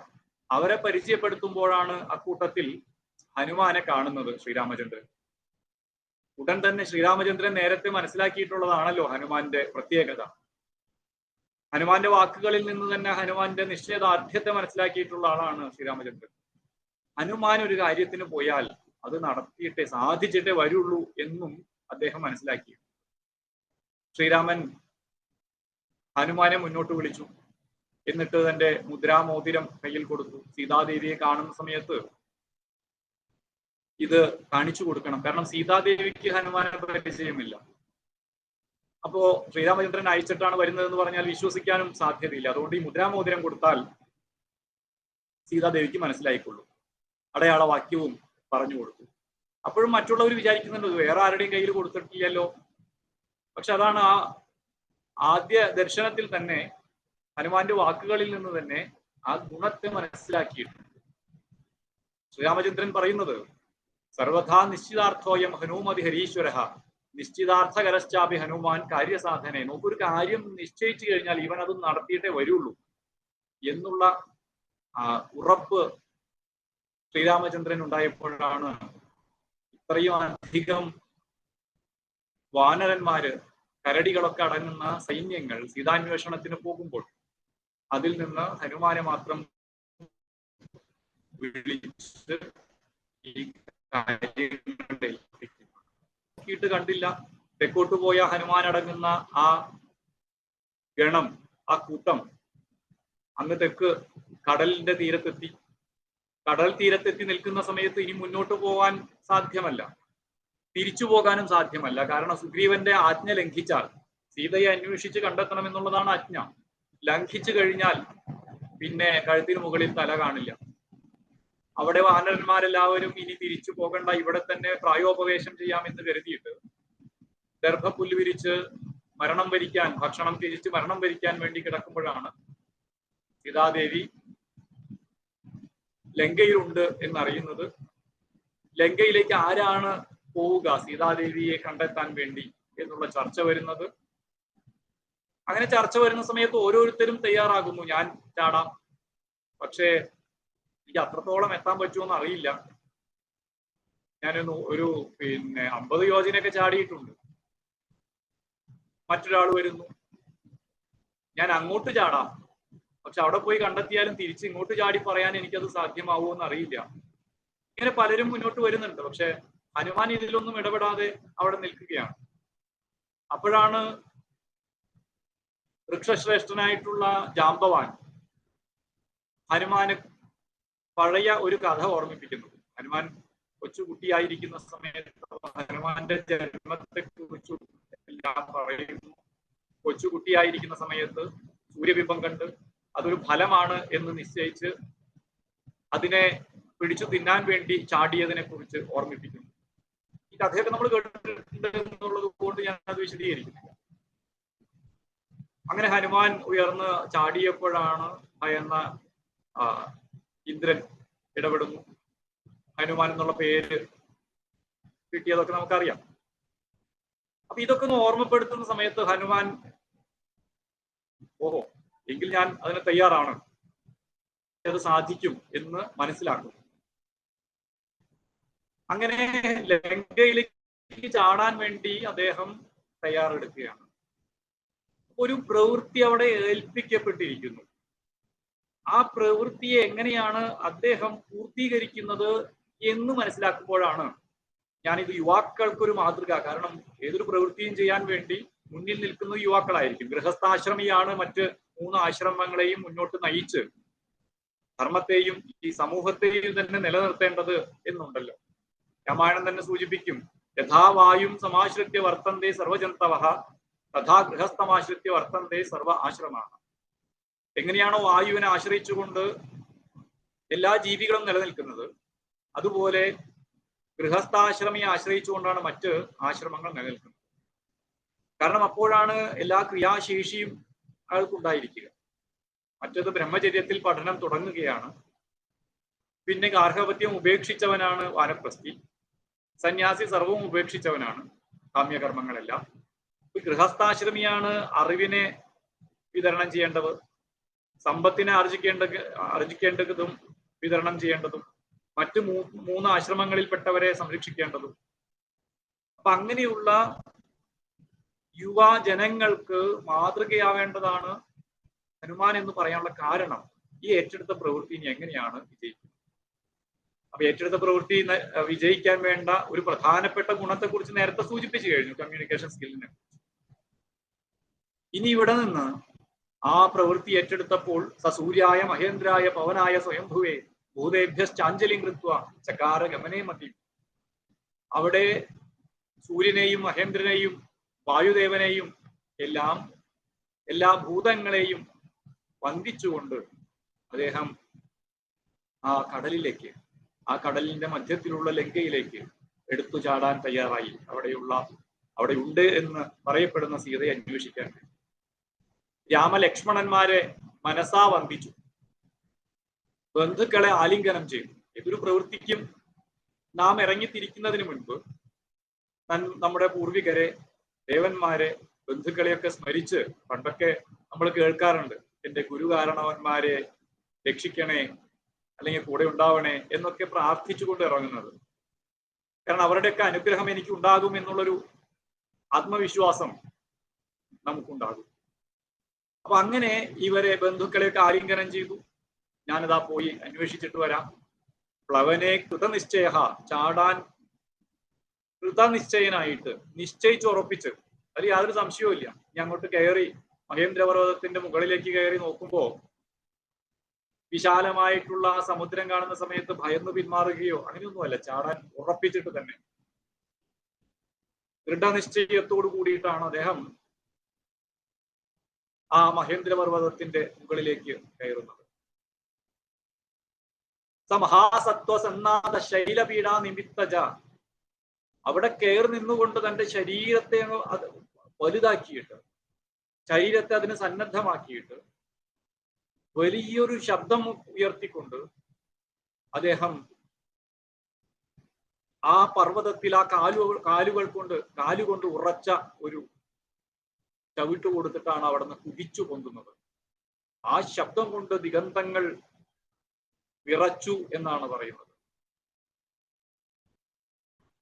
അവരെ പരിചയപ്പെടുത്തുമ്പോഴാണ് അക്കൂട്ടത്തിൽ ഹനുമാനെ കാണുന്നത് ശ്രീരാമചന്ദ്രൻ. ഉടൻ തന്നെ ശ്രീരാമചന്ദ്രൻ നേരത്തെ മനസ്സിലാക്കിയിട്ടുള്ളതാണല്ലോ ഹനുമാന്റെ പ്രത്യേകത. ഹനുമാന്റെ വാക്കുകളിൽ നിന്ന് തന്നെ ഹനുമാന്റെ നിശ്ചയദാർഢ്യത്തെ മനസ്സിലാക്കിയിട്ടുള്ള ആളാണ് ശ്രീരാമചന്ദ്രൻ. ഹനുമാൻ ഒരു കാര്യത്തിന് പോയാൽ അത് നടത്തിയിട്ടേ സാധിച്ചിട്ടേ വരുള്ളൂ എന്നും അദ്ദേഹം മനസ്സിലാക്കി. ശ്രീരാമൻ ഹനുമാനെ മുന്നോട്ട് വിളിച്ചു. എന്നിട്ട് തന്റെ മുദ്രാമോതിരം കയ്യിൽ കൊടുത്തു. സീതാദേവിയെ കാണുന്ന സമയത്ത് ഇത് കാണിച്ചു കൊടുക്കണം. കാരണം സീതാദേവിക്ക് ഹനുമാനെ പരിചയമില്ല. അപ്പോ ശ്രീരാമചന്ദ്രൻ അയച്ചിട്ടാണ് വരുന്നതെന്ന് പറഞ്ഞാൽ വിശ്വസിക്കാനും സാധ്യതയില്ല. അതുകൊണ്ട് ഈ മുദ്രാമോതിരം കൊടുത്താൽ സീതാദേവിക്ക് മനസ്സിലായിക്കൊള്ളൂ. അടയാളവാക്യവും പറഞ്ഞു കൊടുത്തു. അപ്പോഴും മറ്റുള്ളവർ വിചാരിക്കുന്നുണ്ട് വേറെ ആരുടെയും കയ്യിൽ കൊടുത്തിട്ടില്ലല്ലോ. പക്ഷെ അതാണ് ആ ആദ്യ ദർശനത്തിൽ തന്നെ ഹനുമാന്റെ വാക്കുകളിൽ നിന്ന് തന്നെ ആ ഗുണത്തെ മനസ്സിലാക്കിയിട്ടുണ്ട്. ശ്രീരാമചന്ദ്രൻ പറയുന്നത് സർവഥാ നിശ്ചിതാർത്ഥോയം ഹനുമതി ഹരീശ്വര നിശ്ചിതാർത്ഥകരശ്ചാപി ഹനുമാൻ കാര്യസാധനെ. നോക്കൊരു കാര്യം നിശ്ചയിച്ചു കഴിഞ്ഞാൽ ഇവൻ അത് നടത്തിയിട്ടേ വരുള്ളൂ എന്നുള്ള ഉറപ്പ് ശ്രീരാമചന്ദ്രൻ ഉണ്ടായപ്പോഴാണ് ഇത്രയും അധികം വാനരന്മാര്, കരടികളൊക്കെ അടങ്ങുന്ന സൈന്യങ്ങൾ സീതാന്വേഷണത്തിന് പോകുമ്പോൾ അതിൽ നിന്ന് ഹനുമാനെ മാത്രം വിളിച്ച് ഈ കാര്യമായിട്ട് കണ്ടില്ല. തെക്കോട്ട് പോയ ഹനുമാൻ അടങ്ങുന്ന ആ ഗണം, ആ കൂട്ടം അങ്ങ് തെക്ക് കടലിന്റെ തീരത്തെത്തി. കടൽ തീരത്തെത്തി നിൽക്കുന്ന സമയത്ത് ഇനി മുന്നോട്ട് പോകാൻ സാധ്യമല്ല, തിരിച്ചു പോകാനും സാധ്യമല്ല. കാരണം സുഗ്രീവന്റെ ആജ്ഞ ലംഘിച്ചാൽ, സീതയെ അന്വേഷിച്ച് കണ്ടെത്തണമെന്നുള്ളതാണ് ആജ്ഞ, ലംഘിച്ചു കഴിഞ്ഞാൽ പിന്നെ കഴുത്തിന് മുകളിൽ തല കാണില്ല. അവിടെ വാനരന്മാരെല്ലാവരും ഇനി തിരിച്ചു പോകണ്ട, ഇവിടെ തന്നെ പ്രായോപവേശം ചെയ്യാമെന്ന് കരുതിയിട്ട് ദർഭപ്പുല്ല് വിരിച്ച് മരണം വരിക്കാൻ, ഭക്ഷണം തിരിച്ച് മരണം വരിക്കാൻ വേണ്ടി കിടക്കുമ്പോഴാണ് സീതാദേവി ലങ്കയിലുണ്ട് എന്നറിയുന്നത്. ലങ്കയിലേക്ക് ആരാണ് പോവുക സീതാദേവിയെ കണ്ടെത്താൻ വേണ്ടി എന്നുള്ള ചർച്ച വരുന്നത്. അങ്ങനെ ചർച്ച വരുന്ന സമയത്ത് ഓരോരുത്തരും തയ്യാറാകുന്നു, ഞാൻ ചാടാം, പക്ഷേ എനിക്ക് അത്രത്തോളം എത്താൻ പറ്റുമെന്ന് അറിയില്ല, ഞാനൊരു 50 യോജനയൊക്കെ ചാടിയിട്ടുണ്ട്. മറ്റൊരാൾ വരുന്നു, ഞാൻ അങ്ങോട്ട് ചാടാം, പക്ഷെ അവിടെ പോയി കണ്ടെത്തിയാലും തിരിച്ച് ഇങ്ങോട്ട് ചാടി പറയാൻ എനിക്കത് സാധ്യമാവുമോ എന്ന് അറിയില്ല. ഇങ്ങനെ പലരും മുന്നോട്ട് വരുന്നുണ്ട്. പക്ഷെ ഹനുമാൻ ഇതിലൊന്നും ഇടപെടാതെ അവിടെ നിൽക്കുകയാണ്. അപ്പോഴാണ് വൃക്ഷശ്രേഷ്ഠനായിട്ടുള്ള ജാമ്പവാൻ ഹനുമാനെ പഴയ ഒരു കഥ ഓർമ്മിപ്പിക്കുന്നത്. ഹനുമാൻ കൊച്ചുകുട്ടിയായിരിക്കുന്ന സമയത്ത് ഹനുമാന്റെ ജന്മത്തെ കുറിച്ചും എല്ലാം പറയുന്നു. കൊച്ചുകുട്ടിയായിരിക്കുന്ന സമയത്ത് സൂര്യബിംബം കണ്ട് അതൊരു ഫലമാണ് എന്ന് നിശ്ചയിച്ച് അതിനെ പിടിച്ചു തിന്നാൻ വേണ്ടി ചാടിയതിനെ കുറിച്ച് ഓർമ്മിപ്പിക്കുന്നു. ഈ കഥയൊക്കെ നമ്മൾ കേട്ടിട്ടുണ്ട് എന്നുള്ളത് കൊണ്ട് ഞാൻ അത് വിശദീകരിക്കുന്നില്ല. അങ്ങനെ ഹനുമാൻ ഉയർന്ന് ചാടിയപ്പോഴാണ് ഭയന്ന ഇന്ദ്രൻ ഇടപെടുന്നു. ഹനുമാൻ എന്നുള്ള പേര് കിട്ടിയതൊക്കെ നമുക്കറിയാം. അപ്പൊ ഇതൊക്കെ ഒന്ന് ഓർമ്മപ്പെടുത്തുന്ന സമയത്ത് ഹനുമാൻ ഓഹോ എങ്കിൽ ഞാൻ അതിന് തയ്യാറാണ്, അത് സാധിക്കും എന്ന് മനസ്സിലാക്കും. അങ്ങനെ ലങ്കയിലേക്ക് ചാടാൻ വേണ്ടി അദ്ദേഹം തയ്യാറെടുക്കുകയാണ്. ഒരു പ്രവൃത്തി അവിടെ ഏൽപ്പിക്കപ്പെട്ടിരിക്കുന്നു. ആ പ്രവൃത്തിയെ എങ്ങനെയാണ് അദ്ദേഹം പൂർത്തീകരിക്കുന്നത് എന്ന് മനസ്സിലാക്കുമ്പോഴാണ് ഞാനിത് യുവാക്കൾക്കൊരു മാതൃക. കാരണം ഏതൊരു പ്രവൃത്തിയും ചെയ്യാൻ വേണ്ടി മുന്നിൽ നിൽക്കുന്ന യുവാക്കളായിരിക്കും. ഗൃഹസ്ഥാശ്രമിയാണ് മറ്റ് 3 ആശ്രമങ്ങളെയും മുന്നോട്ട് നയിച്ച് ധർമ്മത്തെയും ഈ സമൂഹത്തെയും തന്നെ നിലനിർത്തേണ്ടത് എന്നുണ്ടല്ലോ. രാമായണം തന്നെ സൂചിപ്പിക്കും, യഥാവായും സമാശ്രിത്യ വർത്തന്തേ സർവജന്തവഃ തഥാ ഗൃഹസ്ഥമാശ്രിത്യ വർത്തന്തേ സർവ ആശ്രമാഃ. എങ്ങനെയാണോ വായുവിനെ ആശ്രയിച്ചുകൊണ്ട് എല്ലാ ജീവികളും നിലനിൽക്കുന്നത്, അതുപോലെ ഗൃഹസ്ഥാശ്രമിയെ ആശ്രയിച്ചുകൊണ്ടാണ് മറ്റ് ആശ്രമങ്ങൾ നിലനിൽക്കുന്നത്. കാരണം അപ്പോഴാണ് എല്ലാ ക്രിയാശേഷിയും അയാൾക്കുണ്ടായിരിക്കുക. മറ്റത് ബ്രഹ്മചര്യത്തിൽ പഠനം തുടങ്ങുകയാണ്. പിന്നെ ഗാർഹപത്യം ഉപേക്ഷിച്ചവനാണ് വാനപ്രസ്ഥി. സന്യാസി സർവവും ഉപേക്ഷിച്ചവനാണ്, കാമ്യകർമ്മങ്ങളെല്ലാം. ഗൃഹസ്ഥാശ്രമിയാണ് അറിവിനെ വിതരണം ചെയ്യേണ്ടത്, സമ്പത്തിനെ ആർജിക്കേണ്ടതും വിതരണം ചെയ്യേണ്ടതും, മറ്റു 3 ആശ്രമങ്ങളിൽപ്പെട്ടവരെ സംരക്ഷിക്കേണ്ടതും. അപ്പൊ അങ്ങനെയുള്ള യുവജനങ്ങൾക്ക് മാതൃകയാവേണ്ടതാണ് ഹനുമാൻ എന്ന് പറയാനുള്ള കാരണം ഈ ഏറ്റെടുത്ത പ്രവൃത്തി ഇനി എങ്ങനെയാണ് വിജയിക്കുന്നത്. അപ്പൊ ഏറ്റെടുത്ത പ്രവൃത്തി വിജയിക്കാൻ വേണ്ട ഒരു പ്രധാനപ്പെട്ട ഗുണത്തെക്കുറിച്ച് നേരത്തെ സൂചിപ്പിച്ചു കഴിഞ്ഞു, കമ്മ്യൂണിക്കേഷൻ സ്കില്ലിനെ. ഇനി ഇവിടെ നിന്ന് ആ പ്രവൃത്തി ഏറ്റെടുത്തപ്പോൾ സസൂര്യായ മഹേന്ദ്രായ പവനായ സ്വയംഭുവേ ഭൂതേഭ്യശ്ചാഞ്ജലിം കൃത്വ ചകാര ഗമനേ മതി. അവിടെ സൂര്യനെയും മഹേന്ദ്രനെയും വായുദേവനെയും എല്ലാ ഭൂതങ്ങളെയും വന്ദിച്ചുകൊണ്ട് അദ്ദേഹം ആ കടലിലേക്ക്, ആ കടലിന്റെ മധ്യത്തിലുള്ള ലങ്കയിലേക്ക് എടുത്തു ചാടാൻ തയ്യാറായി. അവിടെ ഉണ്ട് എന്ന് പറയപ്പെടുന്ന സീതയെ അന്വേഷിക്കാൻ വേണ്ടി രാമലക്ഷ്മണന്മാരെ മനസാ വന്ദിച്ചു, ബന്ധുക്കളെ ആലിംഗനം ചെയ്തു. ഇതൊരു പ്രവൃത്തിക്കും നാം ഇറങ്ങിത്തിരിക്കുന്നതിന് മുൻപ് നമ്മുടെ പൂർവികരെ, ദേവന്മാരെ, ബന്ധുക്കളെയൊക്കെ സ്മരിച്ച്, പണ്ടൊക്കെ നമ്മൾ കേൾക്കാറുണ്ട്, എന്റെ ഗുരുകാരണവന്മാരെ രക്ഷിക്കണേ, അല്ലെങ്കിൽ കൂടെ ഉണ്ടാവണേ എന്നൊക്കെ പ്രാർത്ഥിച്ചുകൊണ്ട് ഇറങ്ങുന്നത്. കാരണം അവരുടെയൊക്കെ അനുഗ്രഹം എനിക്ക് ഉണ്ടാകും എന്നുള്ളൊരു ആത്മവിശ്വാസം നമുക്കുണ്ടാകും. അപ്പൊ അങ്ങനെ ഇവരെ ബന്ധുക്കളെയൊക്കെ ആലിംഗനം ചെയ്തു. ഞാനിതാ പോയി അന്വേഷിച്ചിട്ട് വരാം. പ്ലവനെ കൃതനിശ്ചയ, ചാടാൻ കൃതനിശ്ചയനായിട്ട് നിശ്ചയിച്ചുറപ്പിച്ച്, അതിൽ യാതൊരു സംശയവും ഇല്ല. ഞാൻ അങ്ങോട്ട് കയറി മഹേന്ദ്രപർവ്വതത്തിന്റെ മുകളിലേക്ക് കയറി നോക്കുമ്പോ വിശാലമായിട്ടുള്ള സമുദ്രം കാണുന്ന സമയത്ത് ഭയന്ന് പിന്മാറുകയോ അങ്ങനെയൊന്നുമല്ല, ചാടാൻ ഉറപ്പിച്ചിട്ട് തന്നെ ദൃഢനിശ്ചയത്തോടു കൂടിയിട്ടാണ് അദ്ദേഹം ആ മഹേന്ദ്രപർവ്വതത്തിന്റെ മുകളിലേക്ക് കയറുന്നത്. സമഹാസത്വസന്നാദ ശൈലപീഡാ നിമിത്തജ, അവിടെ കയറി നിന്നുകൊണ്ട് തന്റെ ശരീരത്തെ വലുതാക്കിയിട്ട്, ശരീരത്തെ അതിന് സന്നദ്ധമാക്കിയിട്ട് വലിയൊരു ശബ്ദം ഉയർത്തിക്കൊണ്ട് അദ്ദേഹം ആ പർവ്വതത്തിൽ ആ കാലുകൊണ്ട് ഉറച്ച ഒരു ചവിട്ട് കൊടുത്തിട്ടാണ് അവിടെ നിന്ന് കുതിച്ചു പൊന്തുന്നത്. ആ ശബ്ദം കൊണ്ട് ദിഗന്തങ്ങൾ വിറച്ചു എന്നാണ് പറയുന്നത്.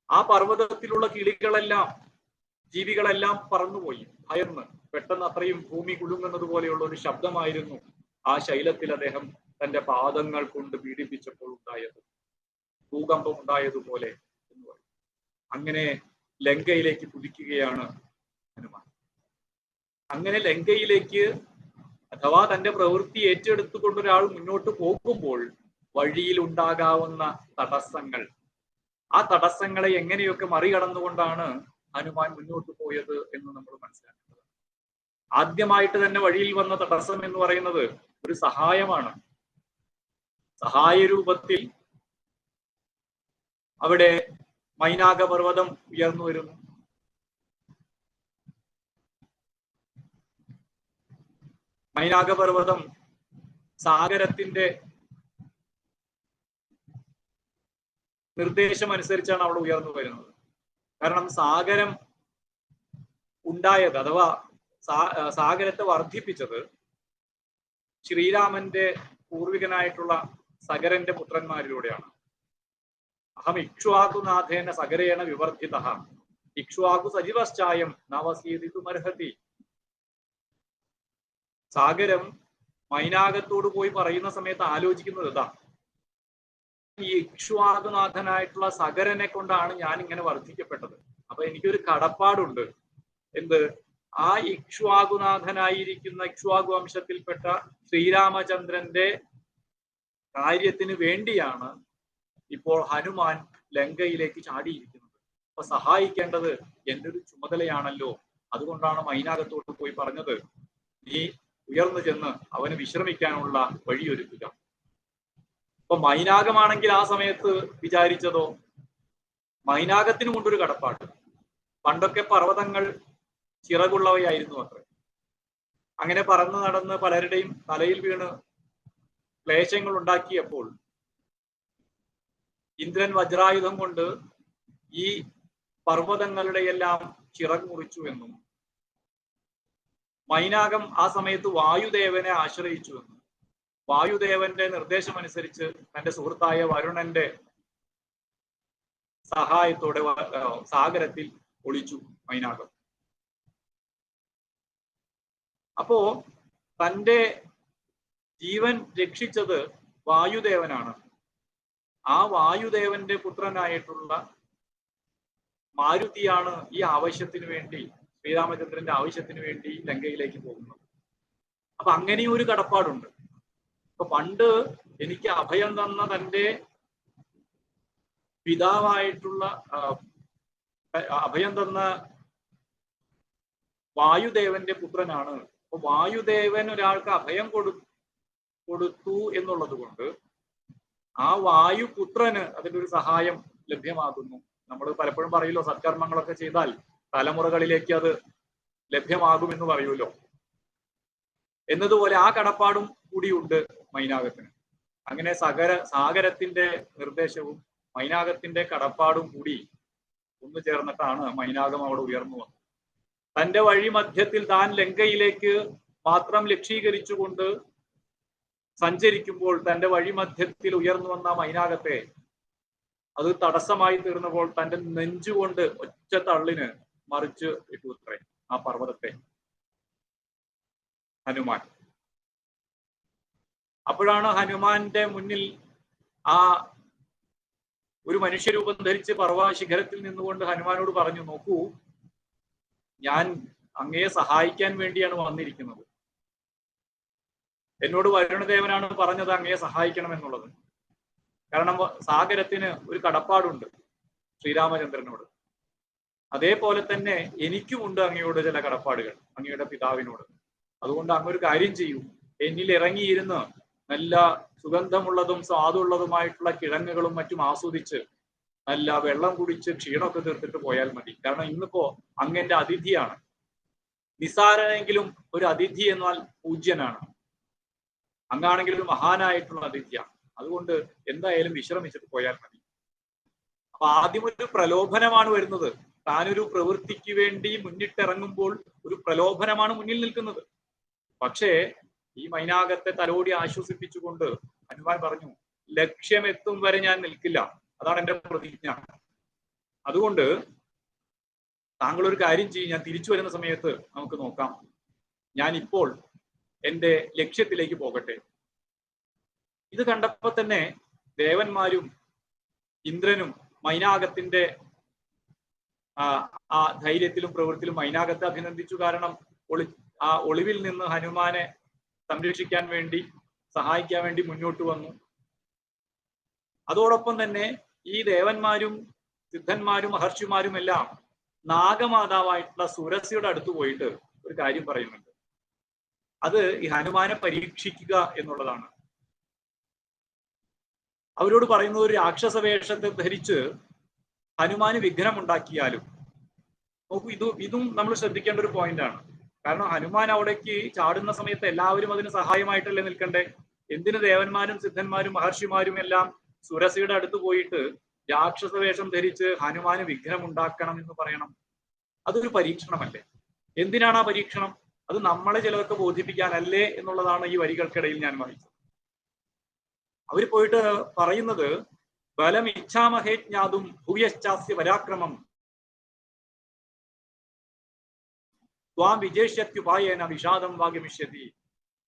ആ പർവ്വതത്തിലുള്ള കിളികളെല്ലാം, ജീവികളെല്ലാം പറന്നുപോയി ഭയന്ന്. പെട്ടെന്ന് അത്രയും ഭൂമി കുലുങ്ങുന്നത് പോലെയുള്ള ഒരു ശബ്ദമായിരുന്നു ആ ശൈലത്തിൽ അദ്ദേഹം തന്റെ പാദങ്ങൾ കൊണ്ട് പീഡിപ്പിച്ചപ്പോൾ ഉണ്ടായത്, ഭൂകമ്പം ഉണ്ടായതുപോലെ എന്ന് പറയും. അങ്ങനെ ലങ്കയിലേക്ക് കുതിക്കുകയാണ് ഹനുമാൻ. അങ്ങനെ ലങ്കയിലേക്ക്, അഥവാ തന്റെ പ്രവൃത്തി ഏറ്റെടുത്തുകൊണ്ട് ഒരാൾ മുന്നോട്ട് പോകുമ്പോൾ വഴിയിൽ ഉണ്ടാകാവുന്ന തടസ്സങ്ങൾ, ആ തടസ്സങ്ങളെ എങ്ങനെയൊക്കെ മറികടന്നുകൊണ്ടാണ് ഹനുമാൻ മുന്നോട്ട് പോയത് എന്ന് നമ്മൾ മനസ്സിലാക്കേണ്ടത്. ആദ്യമായിട്ട് തന്നെ വഴിയിൽ വന്ന തടസ്സം എന്ന് പറയുന്നത് ഒരു സഹായമാണ്. സഹായ രൂപത്തിൽ അവിടെ മൈനാക പർവ്വതം ഉയർന്നു വരുന്നു. മൈനാക പർവ്വതം സാഗരത്തിന്റെ നിർദ്ദേശം അനുസരിച്ചാണ് അവിടെ ഉയർന്നു വരുന്നത്. കാരണം സാഗരം ഉണ്ടായത് അഥവാ സാഗരത്തെ വർദ്ധിപ്പിച്ചത് ശ്രീരാമന്റെ പൂർവികനായിട്ടുള്ള സഗരന്റെ പുത്രന്മാരിലൂടെയാണ്. അഹം ഇക്ഷ്വാകുനാഥേന സഗരേണ വിവർദ്ധിത ഇക്ഷ്വാകു സജീവശ്ചായം നവസീതിതുമർഹതി. സാഗരം മൈനാകത്തോട് പോയി പറയുന്ന സമയത്ത് ആലോചിക്കുന്നത് ഇതാ, ഈ ഇക്ഷ്വാകുനാഥനായിട്ടുള്ള സഗരനെ കൊണ്ടാണ് ഞാൻ ഇങ്ങനെ വർദ്ധിക്കപ്പെട്ടത്. അപ്പൊ എനിക്കൊരു കടപ്പാടുണ്ട്. എന്ത്? ആ ഇക്ഷ്വാകുനാഥനായിരിക്കുന്ന ഇക്ഷ്വാകു വംശത്തിൽപ്പെട്ട ശ്രീരാമചന്ദ്രന്റെ കാര്യത്തിന് വേണ്ടിയാണ് ഇപ്പോൾ ഹനുമാൻ ലങ്കയിലേക്ക് ചാടിയിരിക്കുന്നത്. അപ്പൊ സഹായിക്കേണ്ടത് എൻ്റെ ഒരു ചുമതലയാണല്ലോ. അതുകൊണ്ടാണ് മൈനാകത്തോട് പോയി പറഞ്ഞത്, നീ ഉയർന്നു ചെന്ന് അവന് വിശ്രമിക്കാനുള്ള വഴിയൊരുക്കുക. അപ്പൊ മൈനാകമാണെങ്കിൽ ആ സമയത്ത് വിചാരിച്ചതോ, മൈനാകത്തിനും കൊണ്ടൊരു കടപ്പാട്. പണ്ടൊക്കെ പർവ്വതങ്ങൾ ചിറകുള്ളവയായിരുന്നു അത്ര. അങ്ങനെ പറന്ന് നടന്ന് പലരുടെയും തലയിൽ വീണ് ക്ലേശങ്ങൾ ഉണ്ടാക്കിയപ്പോൾ ഇന്ദ്രൻ വജ്രായുധം കൊണ്ട് ഈ പർവ്വതങ്ങളുടെ എല്ലാം ചിറക് മുറിച്ചു എന്നും മൈനാകം ആ സമയത്ത് വായുദേവനെ ആശ്രയിച്ചു എന്നും വായുദേവന്റെ നിർദ്ദേശമനുസരിച്ച് തന്റെ സുഹൃത്തായ വരുണന്റെ സഹായത്തോടെ സാഗരത്തിൽ ഒളിച്ചു മൈനാകം. അപ്പോ തന്റെ ജീവൻ രക്ഷിച്ചത് വായുദേവനാണ്. ആ വായുദേവന്റെ പുത്രനായിട്ടുള്ള മാരുതിയാണ് ഈ ആവശ്യത്തിന് വേണ്ടി, ശ്രീരാമചന്ദ്രന്റെ ആവശ്യത്തിന് വേണ്ടി ലങ്കയിലേക്ക് പോകുന്നത്. അപ്പൊ അങ്ങനെയും ഒരു കടപ്പാടുണ്ട്. അപ്പൊ പണ്ട് എനിക്ക് അഭയം തന്ന തന്റെ പിതാവായിട്ടുള്ള അഭയം തന്ന വായുദേവന്റെ പുത്രനാണ്. അപ്പൊ വായുദേവൻ ഒരാൾക്ക് അഭയം കൊടുത്തു എന്നുള്ളത് കൊണ്ട് ആ വായുപുത്രന് അതിൻ്റെ ഒരു സഹായം ലഭ്യമാകുന്നു. നമ്മൾ പലപ്പോഴും പറയൂല്ലോ, സത്കർമ്മങ്ങളൊക്കെ ചെയ്താൽ തലമുറകളിലേക്ക് അത് ലഭ്യമാകുമെന്ന് പറയൂല്ലോ. എന്നതുപോലെ ആ കടപ്പാടും കൂടിയുണ്ട് മൈനാകത്തിന്. അങ്ങനെ സാഗരത്തിന്റെ നിർദ്ദേശവും മൈനാകത്തിന്റെ കടപ്പാടും കൂടി ഒന്നു ചേർന്നിട്ടാണ് മൈനാകം അവിടെ ഉയർന്നു വന്നത്. തന്റെ വഴി മധ്യത്തിൽ താൻ ലങ്കയിലേക്ക് മാത്രം ലക്ഷീകരിച്ചുകൊണ്ട് സഞ്ചരിക്കുമ്പോൾ തന്റെ വഴി മധ്യത്തിൽ ഉയർന്നു വന്ന മൈനാകത്തെ അത് തടസ്സമായി തീർന്നപ്പോൾ തന്റെ നെഞ്ചുകൊണ്ട് ഒറ്റ തള്ളിന് മറിച്ച് ഇട്ടു അത്രേ ആ പർവ്വതത്തെ ഹനുമാൻ. അപ്പോഴാണ് ഹനുമാന്റെ മുന്നിൽ ആ ഒരു മനുഷ്യരൂപം ധരിച്ച് പർവ്വശിഖരത്തിൽ നിന്നുകൊണ്ട് ഹനുമാനോട് പറഞ്ഞു, നോക്കൂ, ഞാൻ അങ്ങയെ സഹായിക്കാൻ വേണ്ടിയാണ് വന്നിരിക്കുന്നത്. എന്നോട് വരുണദേവനാണ് പറഞ്ഞത് അങ്ങയെ സഹായിക്കണം എന്നുള്ളത്. കാരണം സാഗരത്തിന് ഒരു കടപ്പാടുണ്ട് ശ്രീരാമചന്ദ്രനോട്. അതേപോലെ തന്നെ എനിക്കുമുണ്ട് അങ്ങയോട് ചില കടപ്പാടുകൾ, അങ്ങയുടെ പിതാവിനോട്. അതുകൊണ്ട് അങ്ങൊരു കാര്യം ചെയ്യൂ, എന്നിൽ ഇറങ്ങിയിരുന്ന് നല്ല സുഗന്ധമുള്ളതും സ്വാദുള്ളതുമായിട്ടുള്ള കിഴങ്ങുകളും മറ്റും ആസ്വദിച്ച് നല്ല വെള്ളം കുടിച്ച് ക്ഷീണമൊക്കെ തീർത്തിട്ട് പോയാൽ മതി. കാരണം ഇന്നിപ്പോ അങ്ങന്റെ അതിഥിയാണ്. നിസാരനെങ്കിലും ഒരു അതിഥി എന്നാൽ പൂജ്യനാണ്. അങ്ങാണെങ്കിൽ ഒരു മഹാനായിട്ടുള്ള അതിഥിയാണ്. അതുകൊണ്ട് എന്തായാലും വിശ്രമിച്ചിട്ട് പോയാൽ മതി. അപ്പൊ ആദ്യം ഒരു പ്രലോഭനമാണ് വരുന്നത്. താനൊരു പ്രവൃത്തിക്ക് വേണ്ടി മുന്നിട്ടിറങ്ങുമ്പോൾ ഒരു പ്രലോഭനമാണ് മുന്നിൽ നിൽക്കുന്നത്. പക്ഷേ ഈ മൈനാകത്തെ തലോടി ആശ്വസിപ്പിച്ചുകൊണ്ട് ഹനുമാൻ പറഞ്ഞു, ലക്ഷ്യമെത്തും വരെ ഞാൻ നിൽക്കില്ല, അതാണ് എൻ്റെ പ്രതിജ്ഞ. അതുകൊണ്ട് താങ്കൾ ഒരു കാര്യം ചെയ്യും, ഞാൻ തിരിച്ചു വരുന്ന സമയത്ത് നമുക്ക് നോക്കാം. ഞാൻ ഇപ്പോൾ എൻ്റെ ലക്ഷ്യത്തിലേക്ക് പോകട്ടെ. ഇത് കണ്ടപ്പോൾ തന്നെ ദേവന്മാരും ഇന്ദ്രനും മൈനാകത്തിന്റെ ആ ധൈര്യത്തിലും പ്രവൃത്തിയിലും മൈനാകത്തെ അഭിനന്ദിച്ചു. കാരണം ആ ഒളിവിൽ നിന്ന് ഹനുമാനെ സംരക്ഷിക്കാൻ വേണ്ടി, സഹായിക്കാൻ വേണ്ടി മുന്നോട്ട് വന്നു. അതോടൊപ്പം തന്നെ ഈ ദേവന്മാരും സിദ്ധന്മാരും മഹർഷിമാരും എല്ലാം നാഗമാതാവായിട്ടുള്ള സുരസയുടെ അടുത്ത് പോയിട്ട് ഒരു കാര്യം പറയുന്നുണ്ട്. അത് ഈ ഹനുമാനെ പരീക്ഷിക്കുക എന്നുള്ളതാണ്. അവരോട് പറയുന്നത് ഒരു രാക്ഷസ വേഷത്തെ ധരിച്ച് ഹനുമാന് വിഘ്നമുണ്ടാക്കിയാലും. നോക്കൂ, ഇതും നമ്മൾ ശ്രദ്ധിക്കേണ്ട ഒരു പോയിന്റാണ്. കാരണം ഹനുമാൻ അവിടേക്ക് ചാടുന്ന സമയത്ത് എല്ലാവരും അതിന് സഹായമായിട്ടല്ലേ നിൽക്കണ്ടേ? എന്തിന് ദേവന്മാരും സിദ്ധന്മാരും മഹർഷിമാരും എല്ലാം സുരസയുടെ അടുത്ത് പോയിട്ട് രാക്ഷസ വേഷം ധരിച്ച് ഹനുമാന് വിഘ്നമുണ്ടാക്കണം എന്ന് പറയണം? അതൊരു പരീക്ഷണമല്ലേ? എന്തിനാണ് ആ പരീക്ഷണം? അത് നമ്മളെ ചിലർക്ക് ബോധിപ്പിക്കാനല്ലേ എന്നുള്ളതാണ് ഈ വരികൾക്കിടയിൽ ഞാൻ വായിച്ചത്. അവർ പോയിട്ട് പറയുന്നത് ബലം ഇച്ഛാമഹേ ജ്ഞാതും ഭൂയശ്ചാസ്യ പരാക്രമം ത്വാം വിജേഷ്യത്യുപായേന വിഷാദം വാഗമിഷ്യതി.